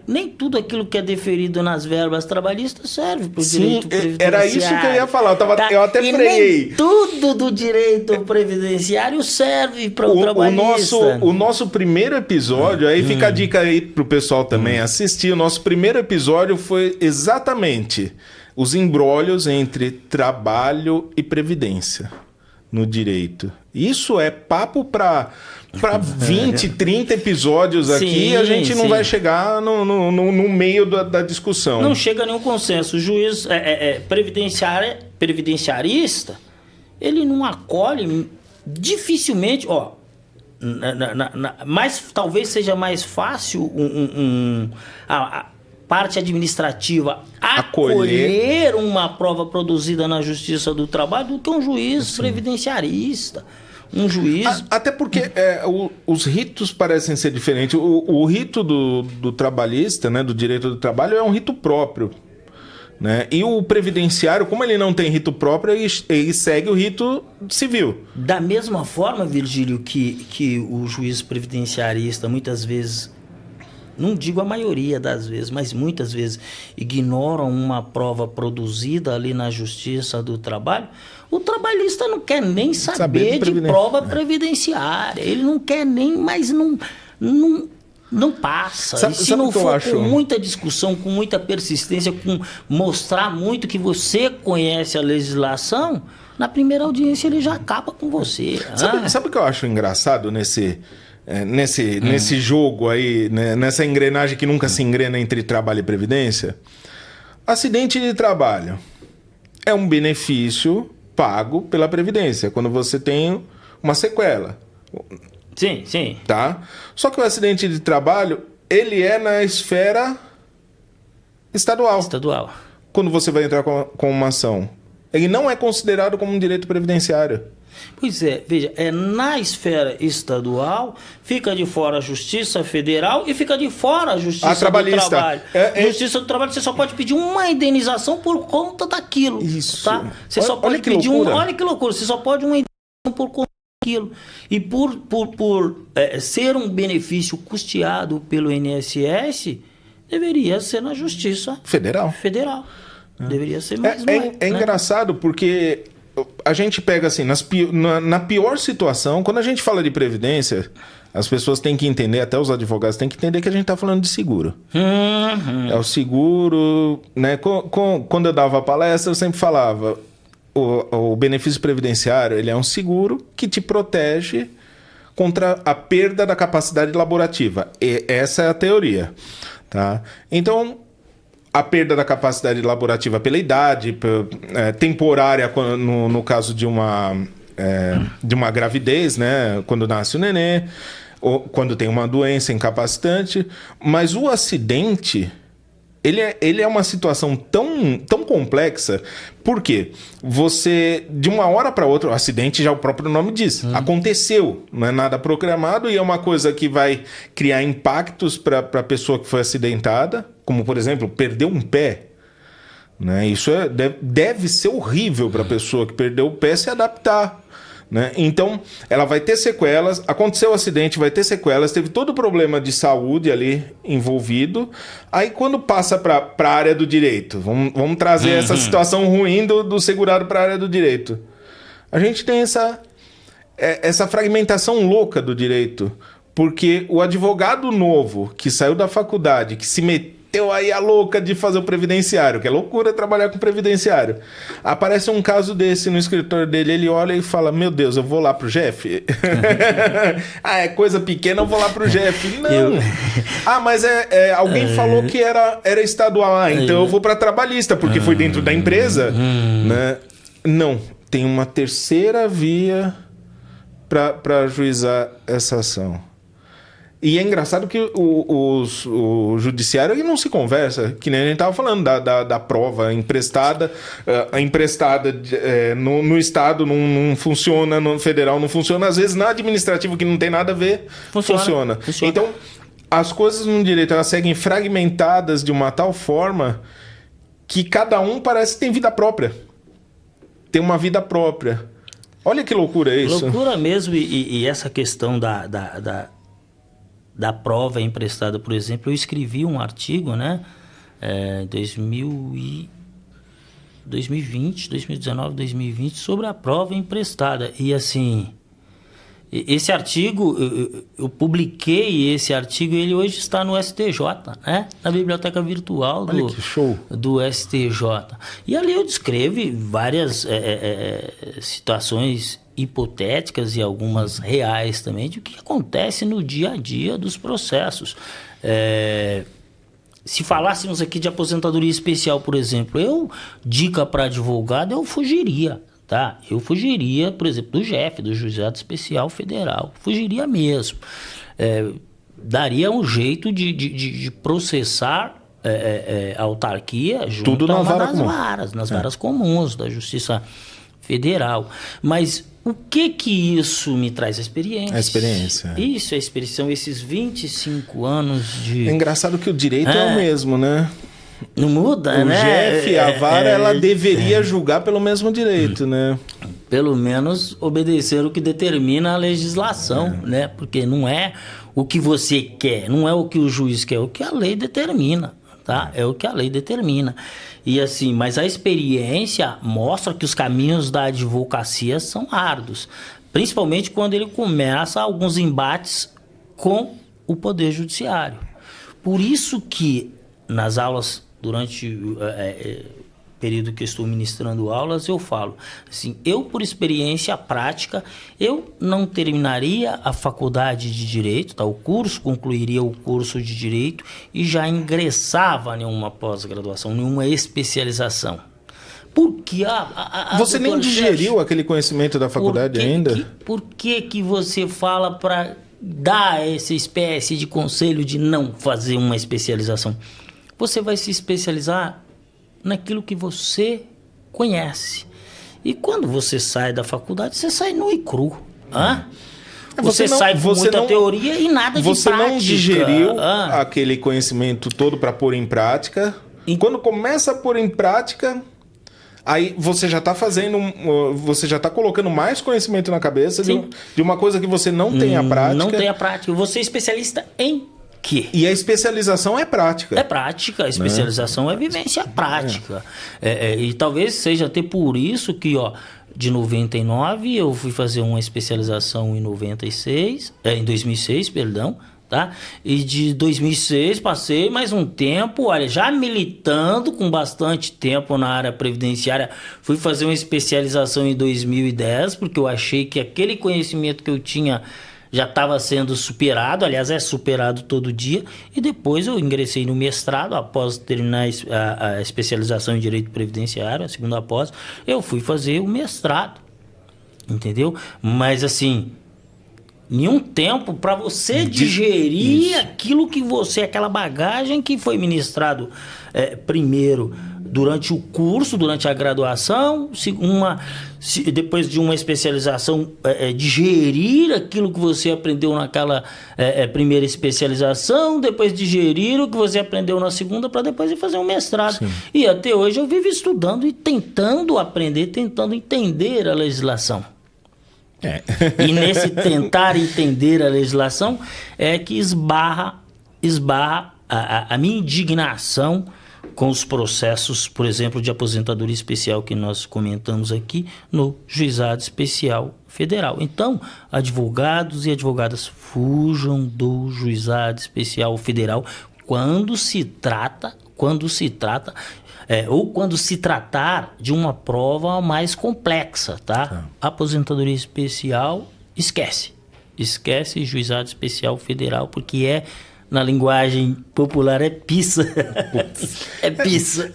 nem tudo aquilo que é deferido nas verbas trabalhistas serve para o direito previdenciário.
Era isso que eu ia falar, eu até freiei.
Nem tudo do direito previdenciário serve para o trabalhista.
O nosso primeiro episódio, aí fica a dica aí pro pessoal também assistir, o nosso primeiro episódio foi exatamente os imbrólios entre trabalho e previdência no direito. Isso é papo para 20, 30 episódios aqui, a gente não vai chegar no meio da discussão.
Não chega a nenhum consenso. O juiz previdenciarista, ele não acolhe dificilmente, mas talvez seja mais fácil a parte administrativa acolher uma prova produzida na Justiça do Trabalho do que um juiz previdenciarista. Um juiz...
Até porque os ritos parecem ser diferentes. O rito do trabalhista, né, do direito do trabalho, é um rito próprio. Né? E o previdenciário, como ele não tem rito próprio, ele segue o rito civil.
Da mesma forma, Virgílio, que o juiz previdenciarista muitas vezes não digo a maioria das vezes, mas muitas vezes ignoram uma prova produzida ali na Justiça do Trabalho, o trabalhista não quer nem saber de prova previdenciária. Ele não quer nem, mas não passa. E se não for com muita discussão, com muita persistência, com mostrar muito que você conhece a legislação, na primeira audiência ele já acaba com você.
Sabe o que eu acho engraçado nesse jogo aí, né? Nessa engrenagem que nunca se engrena entre trabalho e previdência? Acidente de trabalho é um benefício pago pela Previdência, quando você tem uma sequela.
Sim.
Tá? Só que o acidente de trabalho, ele é na esfera estadual. Quando você vai entrar com uma ação. Ele não é considerado como um direito previdenciário.
Pois é, veja, na esfera estadual, fica de fora a Justiça Federal e fica de fora a Justiça do Trabalho. Justiça do Trabalho, você só pode pedir uma indenização por conta daquilo.
Isso.
Tá? Você só pode pedir olha que loucura, você só pode uma indenização por conta daquilo. E por ser um benefício custeado pelo INSS, deveria ser na Justiça Federal. Deveria ser mais
É engraçado porque a gente pega assim, na pior situação, quando a gente fala de previdência, as pessoas têm que entender, até os advogados têm que entender que a gente está falando de seguro. É o seguro, né? Quando eu dava palestra, eu sempre falava, o benefício previdenciário, ele é um seguro que te protege contra a perda da capacidade laborativa. E essa é a teoria, tá? Então, a perda da capacidade laborativa pela idade, temporária no caso de uma gravidez, né? Quando nasce o nenê, ou quando tem uma doença incapacitante. Mas o acidente, ele é uma situação tão complexa, porque você, de uma hora para outra, o acidente, já o próprio nome diz, aconteceu, não é nada programado e é uma coisa que vai criar impactos para a pessoa que foi acidentada, como, por exemplo, perder um pé. Né? Isso deve ser horrível para a pessoa que perdeu o pé se adaptar. Né? Então, ela vai ter sequelas, aconteceu o acidente, vai ter sequelas, teve todo o problema de saúde ali envolvido. Aí, quando passa para a área do direito, vamos trazer essa situação ruim do segurado para a área do direito. A gente tem essa fragmentação louca do direito, porque o advogado novo que saiu da faculdade, que se meteu aí a louca de fazer o previdenciário, que é loucura trabalhar com previdenciário. Aparece um caso desse no escritório dele, ele olha e fala, meu Deus, eu vou lá pro Jeff? É coisa pequena, eu vou lá pro Jeff. Não. Mas alguém falou que era estadual. Então eu vou pra trabalhista, porque foi dentro da empresa. Né? Não, tem uma terceira via para ajuizar essa ação. E é engraçado que o judiciário ele não se conversa, que nem a gente estava falando da prova emprestada. A emprestada no Estado não funciona, no Federal não funciona. Às vezes na administrativa, que não tem nada a ver, funciona. Então, as coisas no direito elas seguem fragmentadas de uma tal forma que cada um parece que tem vida própria. Tem uma vida própria. Olha que loucura isso.
Loucura mesmo. E essa questão da prova emprestada, por exemplo, eu escrevi um artigo, né, 2020, 2019, 2020, sobre a prova emprestada. E assim, esse artigo, eu publiquei esse artigo, ele hoje está no STJ, né, na biblioteca virtual do STJ. E ali eu descrevo várias situações hipotéticas e algumas reais também de o que acontece no dia a dia dos processos. Se falássemos aqui de aposentadoria especial, por exemplo, dica para advogado, eu fugiria, tá? Eu fugiria, por exemplo, do JEF, do Juizado Especial Federal, fugiria mesmo. Daria um jeito de processar a autarquia junto
tudo
a uma nas varas comuns da Justiça Federal. Mas o que isso me traz? A experiência.
A experiência.
Isso, a experiência. São esses 25 anos de...
É engraçado que o direito é o mesmo, né?
Não muda,
né? O JEF, a vara, ela deveria julgar pelo mesmo direito, né?
pelo menos obedecer o que determina a legislação, né? Porque não é o que você quer, não é o que o juiz quer, é o que a lei determina, tá? É o que a lei determina. E assim, mas a experiência mostra que os caminhos da advocacia são árduos, principalmente quando ele começa alguns embates com o Poder Judiciário. Por isso que nas aulas, durante o período que eu estou ministrando aulas, eu falo assim, eu por experiência prática, eu não terminaria a faculdade de Direito, tá? O curso, concluiria o curso de Direito e já ingressava em uma pós-graduação, em uma especialização. Porque
você nem digeriu aquele conhecimento da faculdade ainda?
Por que você fala para dar essa espécie de conselho de não fazer uma especialização? Você vai se especializar naquilo que você conhece. E quando você sai da faculdade, você sai nu e cru. Você sai com muita teoria e nada de prática.
Você não digeriu aquele conhecimento todo para pôr em prática. E quando começa a pôr em prática, aí você já está você já está colocando mais conhecimento na cabeça de uma coisa que você não tem a prática.
Não tem a prática. Você é especialista em quê?
E a especialização é prática.
É prática. A especialização é vivência prática. E talvez seja até por isso que, de 99 eu fui fazer uma especialização em 2006, perdão. Tá? E de 2006 passei mais um tempo, já militando com bastante tempo na área previdenciária. Fui fazer uma especialização em 2010, porque eu achei que aquele conhecimento que eu tinha já estava sendo superado, aliás, é superado todo dia. E depois eu ingressei no mestrado, após terminar a especialização em Direito Previdenciário, a segunda pós, eu fui fazer o mestrado, entendeu? Mas assim, nenhum tempo para você digerir aquilo que aquela bagagem que foi ministrado primeiro durante o curso, durante a graduação, depois de uma especialização, digerir aquilo que você aprendeu naquela primeira especialização, depois digerir o que você aprendeu na segunda, para depois ir fazer um mestrado. Sim. E até hoje eu vivo estudando e tentando aprender, tentando entender a legislação. E nesse tentar entender a legislação é que esbarra a minha indignação com os processos, por exemplo, de aposentadoria especial que nós comentamos aqui no Juizado Especial Federal. Então, advogados e advogadas, fujam do Juizado Especial Federal quando se tratar de uma prova mais complexa, tá? Aposentadoria especial, esquece Juizado Especial Federal, porque na linguagem popular é pizza. É pizza.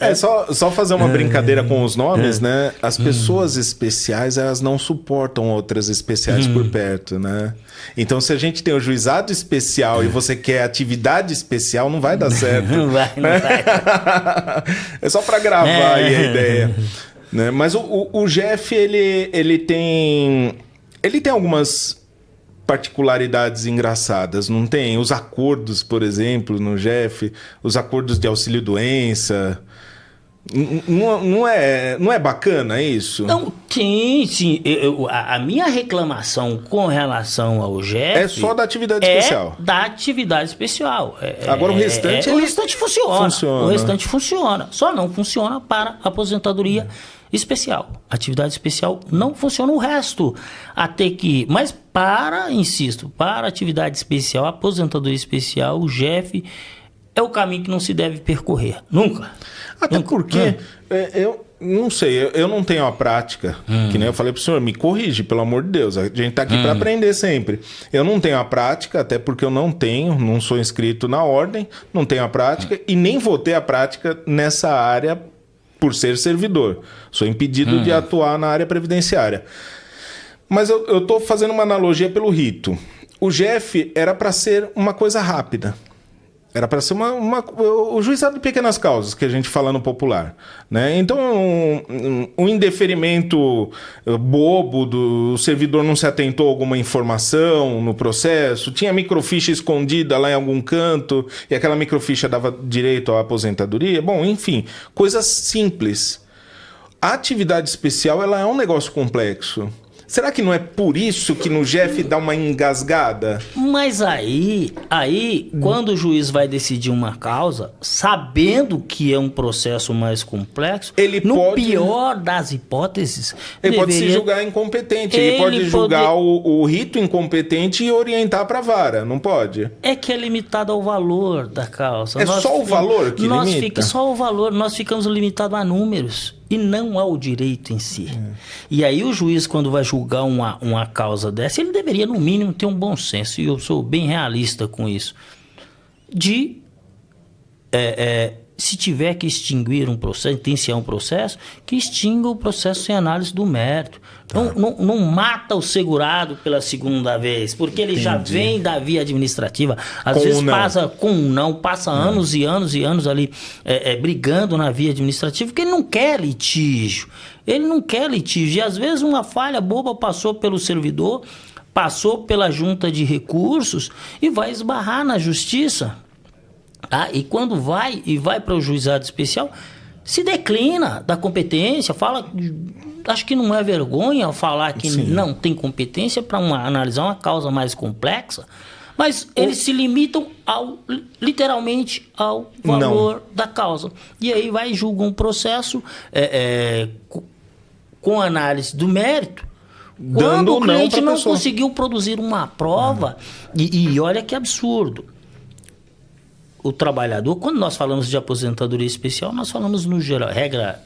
Só fazer uma brincadeira com os nomes, né? As pessoas especiais, elas não suportam outras especiais por perto, né? Então, se a gente tem o juizado especial e você quer atividade especial, não vai dar certo.
Não vai.
É só para gravar aí a ideia. Né? Mas o Jeff, ele tem algumas particularidades engraçadas, não tem? Os acordos, por exemplo, no Jeff, os acordos de auxílio-doença. Não é bacana isso?
Não, sim. A minha reclamação com relação ao Jeff
é só da atividade especial.
Da atividade especial.
Agora o restante...
O restante funciona. O restante funciona. Só não funciona para aposentadoria especial. Atividade especial não funciona o resto. Mas para atividade especial, aposentadoria especial, o Jeff é o caminho que não se deve percorrer. Nunca.
Porque eu não sei, eu não tenho a prática, que nem eu falei pro senhor, me corrige, pelo amor de Deus, a gente tá aqui para aprender sempre. Eu não tenho a prática, até porque eu não sou inscrito na ordem, não tenho a prática e nem vou ter a prática nessa área por ser servidor. Sou impedido de atuar na área previdenciária. Mas eu tô fazendo uma analogia pelo rito. O Jeff era para ser uma coisa rápida. Era para ser o juizado de pequenas causas, que a gente fala no popular. Né? Então, um indeferimento bobo do servidor não se atentou a alguma informação no processo, tinha microficha escondida lá em algum canto, e aquela microficha dava direito à aposentadoria. Bom, enfim, coisas simples. a atividade especial ela é um negócio complexo. Será que não é por isso que no GF dá uma engasgada?
Mas aí, quando o juiz vai decidir uma causa, sabendo que é um processo mais complexo, no pior das hipóteses...
Ele pode se julgar incompetente, ele pode julgar o rito incompetente e orientar para a vara, não pode?
É que é limitado ao valor da causa.
Só o valor que limita?
Só o valor, nós ficamos limitados a números. E não ao direito em si. E aí o juiz, quando vai julgar uma causa dessa, ele deveria, no mínimo, ter um bom senso. E eu sou bem realista com isso. Se tiver que extinguir um processo, sentenciar um processo, que extinga o processo sem análise do mérito. Não mata o segurado pela segunda vez, porque ele já vem da via administrativa. Às vezes passa anos e anos e anos ali brigando na via administrativa, porque ele não quer litígio. E às vezes uma falha boba passou pelo servidor, passou pela junta de recursos e vai esbarrar na justiça. E quando vai para o juizado especial, se declina da competência, acho que não é vergonha falar que não tem competência para analisar uma causa mais complexa, mas eles se limitam literalmente ao valor da causa. E aí vai e julga um processo com análise do mérito, quando o cliente não conseguiu produzir uma prova. E olha que absurdo. O trabalhador, quando nós falamos de aposentadoria especial, nós falamos no geral, regra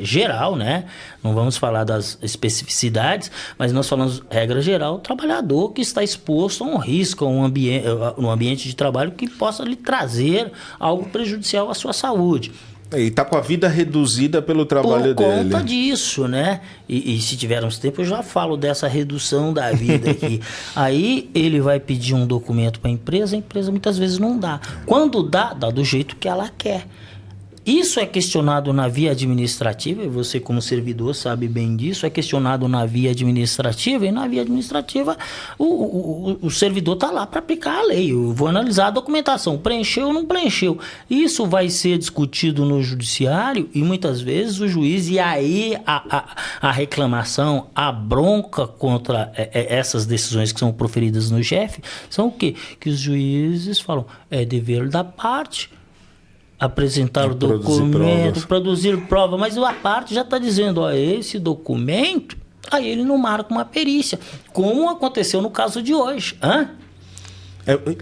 geral, né? Não vamos falar das especificidades, mas nós falamos regra geral, o trabalhador que está exposto a um risco, no ambiente de trabalho que possa lhe trazer algo prejudicial à sua saúde.
E está com a vida reduzida pelo trabalho dele.
Por conta disso, né? E se tivermos tempo, eu já falo dessa redução da vida aqui. Aí ele vai pedir um documento para a empresa muitas vezes não dá. Quando dá do jeito que ela quer. Isso é questionado na via administrativa, e você como servidor sabe bem disso, é questionado na via administrativa, e na via administrativa o servidor está lá para aplicar a lei. Eu vou analisar a documentação, preencheu ou não preencheu. Isso vai ser discutido no judiciário e muitas vezes o juiz, e aí a reclamação, a bronca contra essas decisões que são proferidas no GF, são o quê? Que os juízes falam, é dever da parte apresentar o documento, produzir prova, mas a parte já está dizendo, esse documento, aí ele não marca uma perícia, como aconteceu no caso de hoje.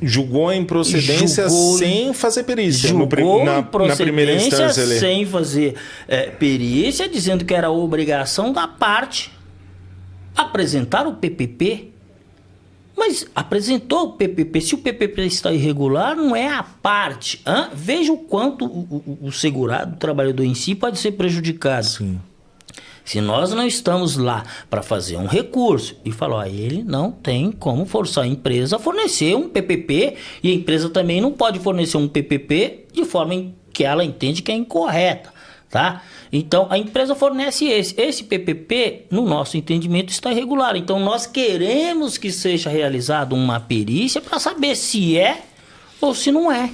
Julgou a improcedência sem fazer perícia.
Na primeira instância, sem fazer perícia, dizendo que era obrigação da parte apresentar o PPP. Mas apresentou o PPP. Se o PPP está irregular, não é a parte. Veja o quanto o segurado, o trabalhador em si, pode ser prejudicado.
Sim.
Se nós não estamos lá para fazer um recurso e falar, ele não tem como forçar a empresa a fornecer um PPP, e a empresa também não pode fornecer um PPP de forma que ela entende que é incorreta. Tá? Então, a empresa fornece esse PPP, no nosso entendimento, está irregular. Então, nós queremos que seja realizada uma perícia para saber se é ou se não é.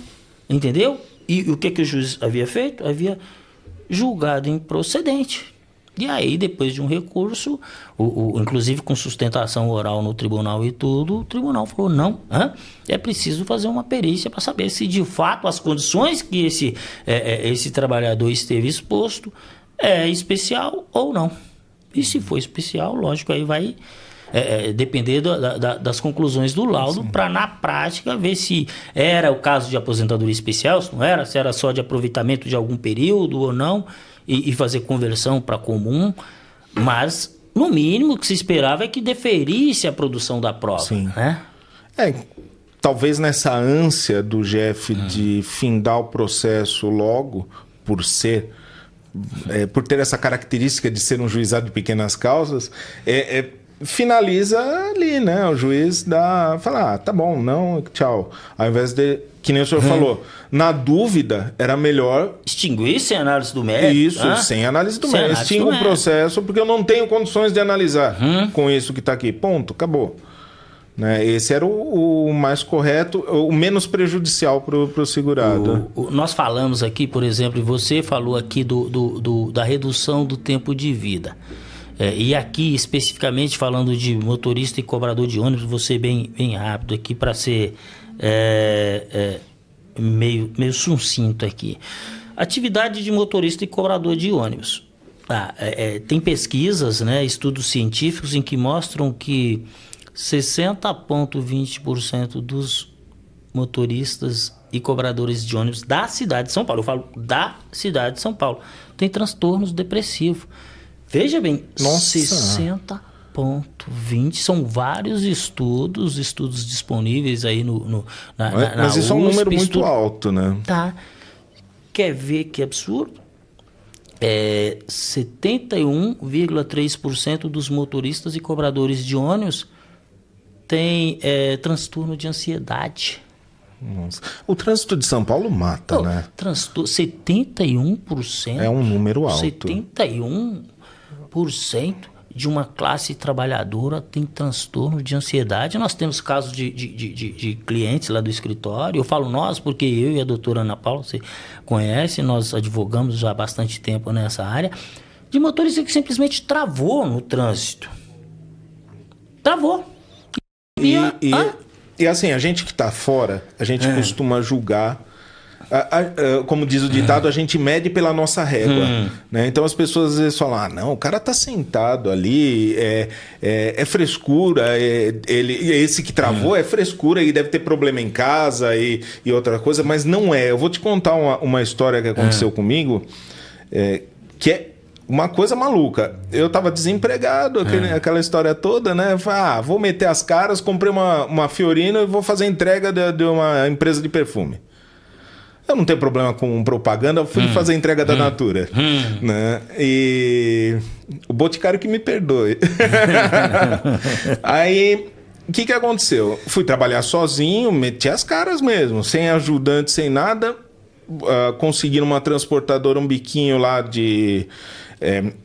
Entendeu? E o que o juiz havia feito? Havia julgado improcedente. E aí, depois de um recurso, inclusive com sustentação oral no tribunal e tudo, o tribunal falou, não, é preciso fazer uma perícia para saber se de fato as condições que esse trabalhador esteve exposto é especial ou não. E se for especial, lógico, aí vai depender das conclusões do laudo, para na prática ver se era o caso de aposentadoria especial, se não era, se era só de aproveitamento de algum período ou não, e fazer conversão para comum, mas no mínimo o que se esperava é que deferisse a produção da prova.
Sim.
Né?
Talvez nessa ânsia do GF de findar o processo logo, por ter essa característica de ser um juizado de pequenas causas, finaliza ali, né? O juiz fala, tá bom, não, tchau. Ao invés de, que nem o senhor falou, na dúvida, era melhor...
extinguir sem análise do mérito.
Isso, sem análise do mérito. Extingue o processo, porque eu não tenho condições de analisar com isso que está aqui. Ponto, acabou. Né? Esse era o mais correto, o menos prejudicial para o segurado.
Nós falamos aqui, por exemplo, e você falou aqui da redução do tempo de vida. E aqui, especificamente, falando de motorista e cobrador de ônibus, vou ser bem rápido aqui para ser meio sucinto aqui. Atividade de motorista e cobrador de ônibus. Tem pesquisas, né, estudos científicos em que mostram que 60,20% dos motoristas e cobradores de ônibus da cidade de São Paulo, eu falo da cidade de São Paulo, tem transtornos depressivos. Veja bem, 60,20%. São vários estudos disponíveis aí
Mas isso é um número muito alto, né?
Tá. Quer ver que absurdo? 71,3% dos motoristas e cobradores de ônibus tem transtorno de ansiedade.
Nossa. O trânsito de São Paulo mata, né?
71%.
É um número alto.
71% de uma classe trabalhadora tem transtorno de ansiedade. Nós temos casos de clientes lá do escritório. Eu falo nós porque eu e a doutora Ana Paula, você conhece, nós advogamos já há bastante tempo nessa área, de motorista que simplesmente travou no trânsito. Travou.
E assim, a gente que está fora, a gente costuma julgar, como diz o ditado, a gente mede pela nossa régua. Né? Então as pessoas às vezes falam, não, o cara tá sentado ali, é frescura, esse que travou é frescura e deve ter problema em casa e outra coisa, mas não é. Eu vou te contar uma história que aconteceu comigo, que é uma coisa maluca. Eu tava desempregado, aquela história toda, né? Falei, vou meter as caras, comprei uma Fiorino e vou fazer entrega de uma empresa de perfume. Eu não tenho problema com propaganda, eu fui fazer entrega da Natura. Né? E o Boticário que me perdoe. Aí, o que aconteceu? Fui trabalhar sozinho, meti as caras mesmo, sem ajudante, sem nada. Consegui numa transportadora um biquinho lá de...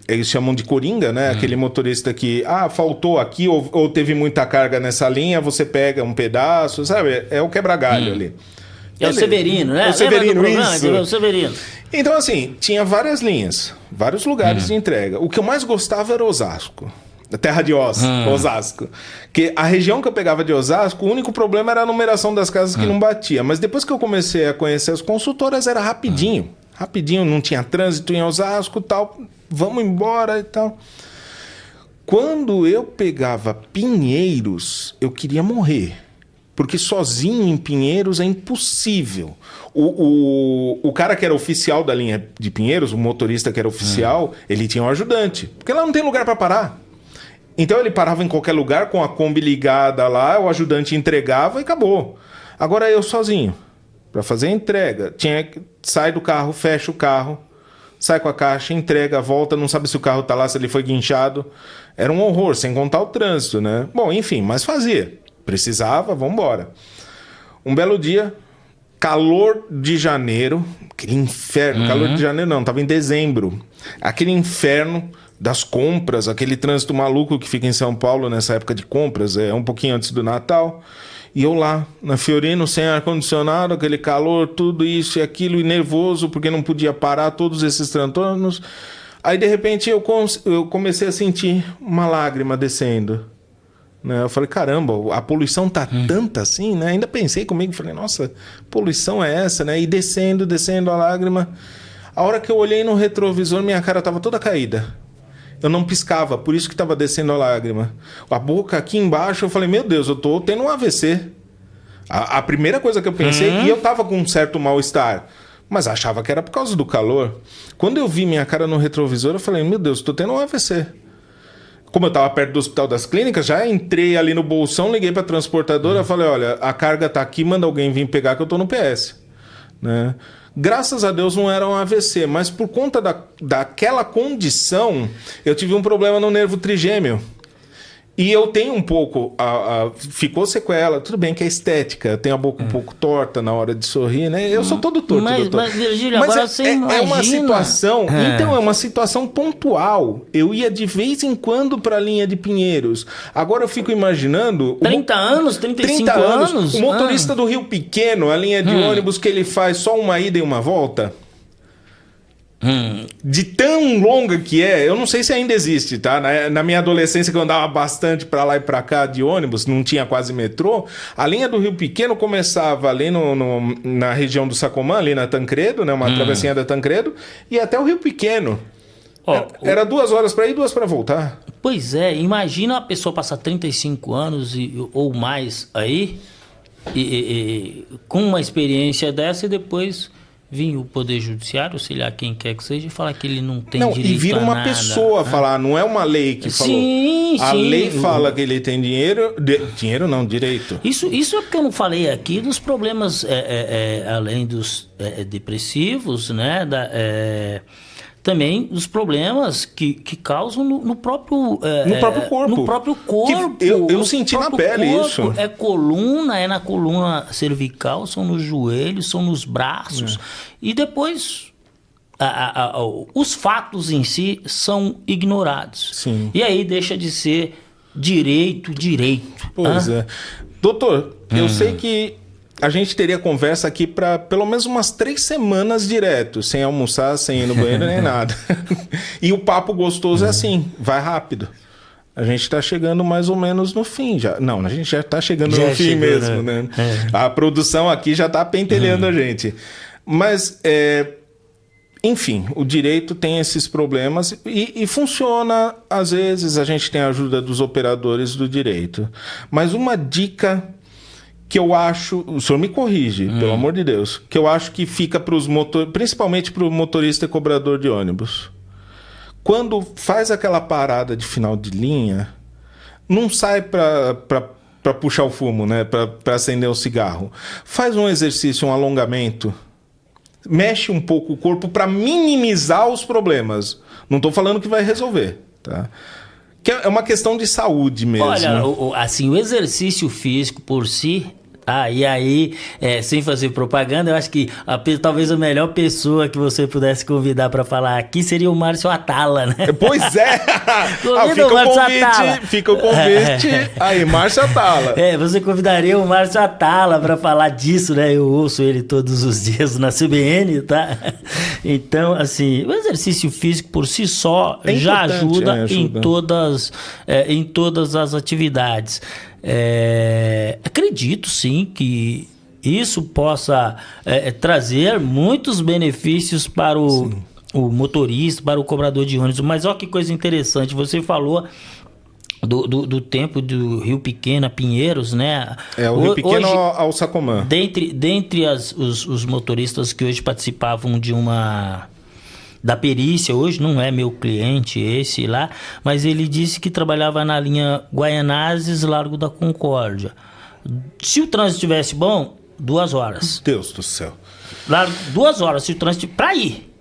eles chamam de coringa, né? Aquele motorista que faltou aqui ou teve muita carga nessa linha, você pega um pedaço, sabe? É o quebra-galho ali.
É o Severino, né?
É o Severino, isso.
É o Severino.
Então, assim, tinha várias linhas, vários lugares de entrega. O que eu mais gostava era Osasco. A terra de Osasco. Que a região que eu pegava de Osasco, o único problema era a numeração das casas que não batia. Mas depois que eu comecei a conhecer as consultoras, era rapidinho. Rapidinho, não tinha trânsito em Osasco e tal. Vamos embora e tal. Quando eu pegava Pinheiros, eu queria morrer. Porque sozinho em Pinheiros é impossível. O cara que era oficial da linha de Pinheiros, o motorista que era oficial, ele tinha um ajudante. Porque lá não tem lugar para parar. Então ele parava em qualquer lugar com a Kombi ligada lá, o ajudante entregava e acabou. Agora eu sozinho, para fazer a entrega, tinha que sai do carro, fecha o carro, sai com a caixa, entrega, volta, não sabe se o carro tá lá, se ele foi guinchado. Era um horror, sem contar o trânsito, né? Bom, enfim, mas fazia. Precisava, vamos embora. Um belo dia, calor de janeiro, aquele inferno, calor de janeiro não, estava em dezembro. Aquele inferno das compras, aquele trânsito maluco que fica em São Paulo nessa época de compras, um pouquinho antes do Natal. E eu lá, na Fiorino, sem ar-condicionado, aquele calor, tudo isso e aquilo, e nervoso, porque não podia parar todos esses transtornos. Aí, de repente, eu comecei a sentir uma lágrima descendo. Né? Eu falei, caramba, a poluição tá tanta assim, né? Ainda pensei comigo, falei, nossa, poluição é essa, né? E descendo a lágrima. A hora que eu olhei no retrovisor, minha cara tava toda caída. Eu não piscava, por isso que tava descendo a lágrima. A boca aqui embaixo, eu falei, meu Deus, eu tô tendo um AVC. A primeira coisa que eu pensei, e eu tava com um certo mal-estar, mas achava que era por causa do calor. Quando eu vi minha cara no retrovisor, eu falei, meu Deus, tô tendo um AVC. Como eu estava perto do Hospital das Clínicas, já entrei ali no bolsão, liguei para a transportadora, falei, olha, a carga tá aqui, manda alguém vir pegar que eu tô no PS. Né? Graças a Deus não era um AVC, mas por conta daquela condição, eu tive um problema no nervo trigêmeo. E eu tenho um pouco, ficou sequela, tudo bem que é estética, tem a boca um pouco torta na hora de sorrir, né? Eu sou todo torto, doutor.
Mas Virgílio, agora você imagina...
É uma situação, então é uma situação pontual. Eu ia de vez em quando para a linha de Pinheiros. Agora eu fico imaginando...
30 anos, 35 anos?
O motorista do Rio Pequeno, a linha de ônibus que ele faz só uma ida e uma volta... De tão longa que é, eu não sei se ainda existe, tá? Na minha adolescência, que eu andava bastante pra lá e pra cá de ônibus, não tinha quase metrô, a linha do Rio Pequeno começava ali na região do Sacomã, ali na Tancredo, né? Uma travessinha da Tancredo, e até o Rio Pequeno. Era 2 horas pra ir e 2 pra voltar.
Pois é, imagina a pessoa passar 35 anos ou mais aí, com uma experiência dessa e depois... vir o Poder Judiciário, sei lá quem quer que seja, e falar que ele não tem direito a nada.
E vira uma pessoa falar, não é uma lei que falou. A lei fala que ele tem dinheiro... Dinheiro não, direito.
Isso é porque eu não falei aqui dos problemas, além dos depressivos, né? Também dos problemas que causam no próprio...
no próprio corpo.
No próprio corpo.
Eu senti na pele corpo, isso.
É coluna, é na coluna cervical, são nos joelhos, são nos braços. E depois, os fatos em si são ignorados.
Sim.
E aí deixa de ser direito.
Pois é. Doutor, eu sei que a gente teria conversa aqui para pelo menos umas 3 semanas direto, sem almoçar, sem ir no banheiro nem nada. E o papo gostoso é assim, vai rápido. A gente está chegando mais ou menos no fim já. Não, a gente já está chegando no fim mesmo, né? A produção aqui já está pentelhando a gente. Mas, enfim, o direito tem esses problemas e funciona. Às vezes a gente tem a ajuda dos operadores do direito. Mas uma dica... que eu acho, o senhor me corrige, pelo amor de Deus, que eu acho que fica para os principalmente para o motorista e cobrador de ônibus. Quando faz aquela parada de final de linha, não sai para puxar o fumo, né? Para acender o cigarro. Faz um exercício, um alongamento. Mexe um pouco o corpo para minimizar os problemas. Não estou falando que vai resolver, tá? Que é uma questão de saúde mesmo.
Olha, assim, o exercício físico por si... e aí, sem fazer propaganda, eu acho que talvez a melhor pessoa que você pudesse convidar para falar aqui seria o Márcio Atala, né?
Pois é! Fica o convite. Aí, Márcio Atala.
Você convidaria o Márcio Atala para falar disso, né? Eu ouço ele todos os dias na CBN, tá? Então, assim, o exercício físico por si só já ajuda em todas as atividades. Acredito sim que isso possa trazer muitos benefícios para o motorista, para o cobrador de ônibus. Mas olha que coisa interessante, você falou do tempo do Rio Pequeno a Pinheiros, né?
O Rio Pequeno ao Sacomã.
Dentre os motoristas que hoje participavam da perícia, hoje não é meu cliente esse lá, mas ele disse que trabalhava na linha Guaianazes, Largo da Concórdia. Se o trânsito estivesse bom, 2 horas.
Deus do céu.
2 horas, se o trânsito... Pra ir.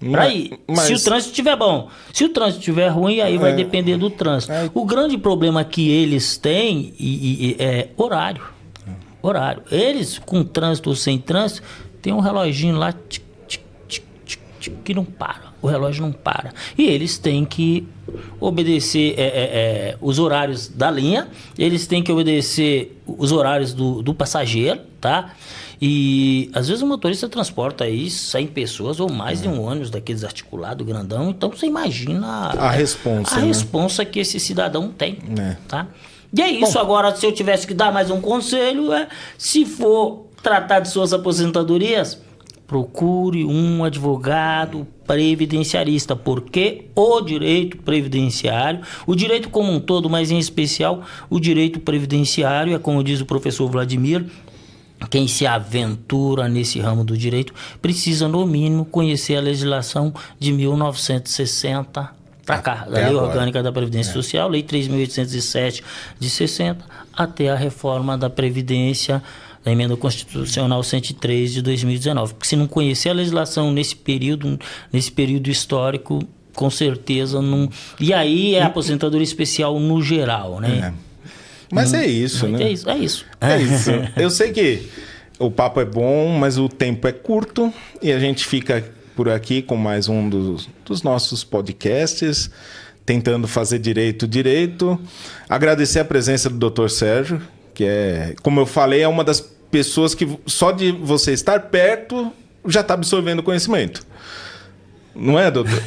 Se o trânsito estiver bom. Se o trânsito estiver ruim, aí vai depender do trânsito. O grande problema que eles têm é horário. Horário. Eles, com trânsito ou sem trânsito, tem um reloginho lá... que não para, o relógio não para. E eles têm que obedecer os horários da linha, eles têm que obedecer os horários do passageiro, tá? E às vezes o motorista transporta aí 100 pessoas ou mais de um ônibus daqueles articulados, grandão. Então você imagina a responsa que esse cidadão tem, tá? E é isso. Bom, agora, se eu tivesse que dar mais um conselho, se for tratar de suas aposentadorias, procure um advogado previdenciarista, porque o direito previdenciário, o direito como um todo, mas em especial o direito previdenciário, como diz o professor Vladimir, quem se aventura nesse ramo do direito precisa, no mínimo, conhecer a legislação de 1960 para cá, da Lei Orgânica da Previdência Social, Lei 3.807 de 60, até a reforma da Previdência, da Emenda Constitucional 103 de 2019. Porque se não conhecer a legislação nesse período histórico, com certeza não... E aí é aposentadoria especial no geral, né?
Mas é isso, né?
É isso.
É isso. Eu sei que o papo é bom, mas o tempo é curto e a gente fica por aqui com mais um dos nossos podcasts, tentando fazer direito. Agradecer a presença do Dr. Sérgio, que é, como eu falei, é uma das pessoas que só de você estar perto já está absorvendo conhecimento. Não é, doutor?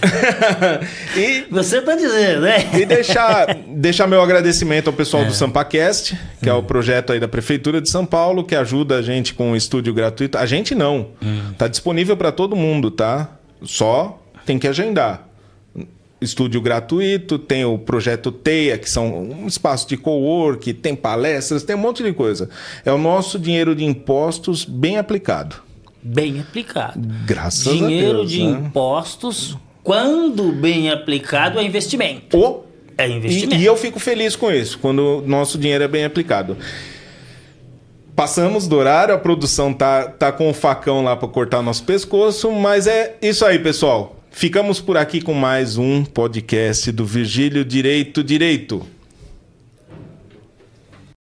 E você está dizendo, né?
E deixar meu agradecimento ao pessoal do SampaCast, que é o projeto aí da Prefeitura de São Paulo, que ajuda a gente com um estúdio gratuito. A gente não. Está disponível para todo mundo, tá? Só tem que agendar. Estúdio gratuito, tem o projeto TEIA, que são um espaço de cowork, tem palestras, tem um monte de coisa. É o nosso dinheiro de impostos bem aplicado.
Bem aplicado.
Graças a Deus.
Dinheiro de impostos, quando bem aplicado, é investimento. É investimento.
E eu fico feliz com isso, quando o nosso dinheiro é bem aplicado. Passamos do horário, a produção tá com o facão lá para cortar nosso pescoço, mas é isso aí, pessoal. Ficamos por aqui com mais um podcast do Virgílio Direito.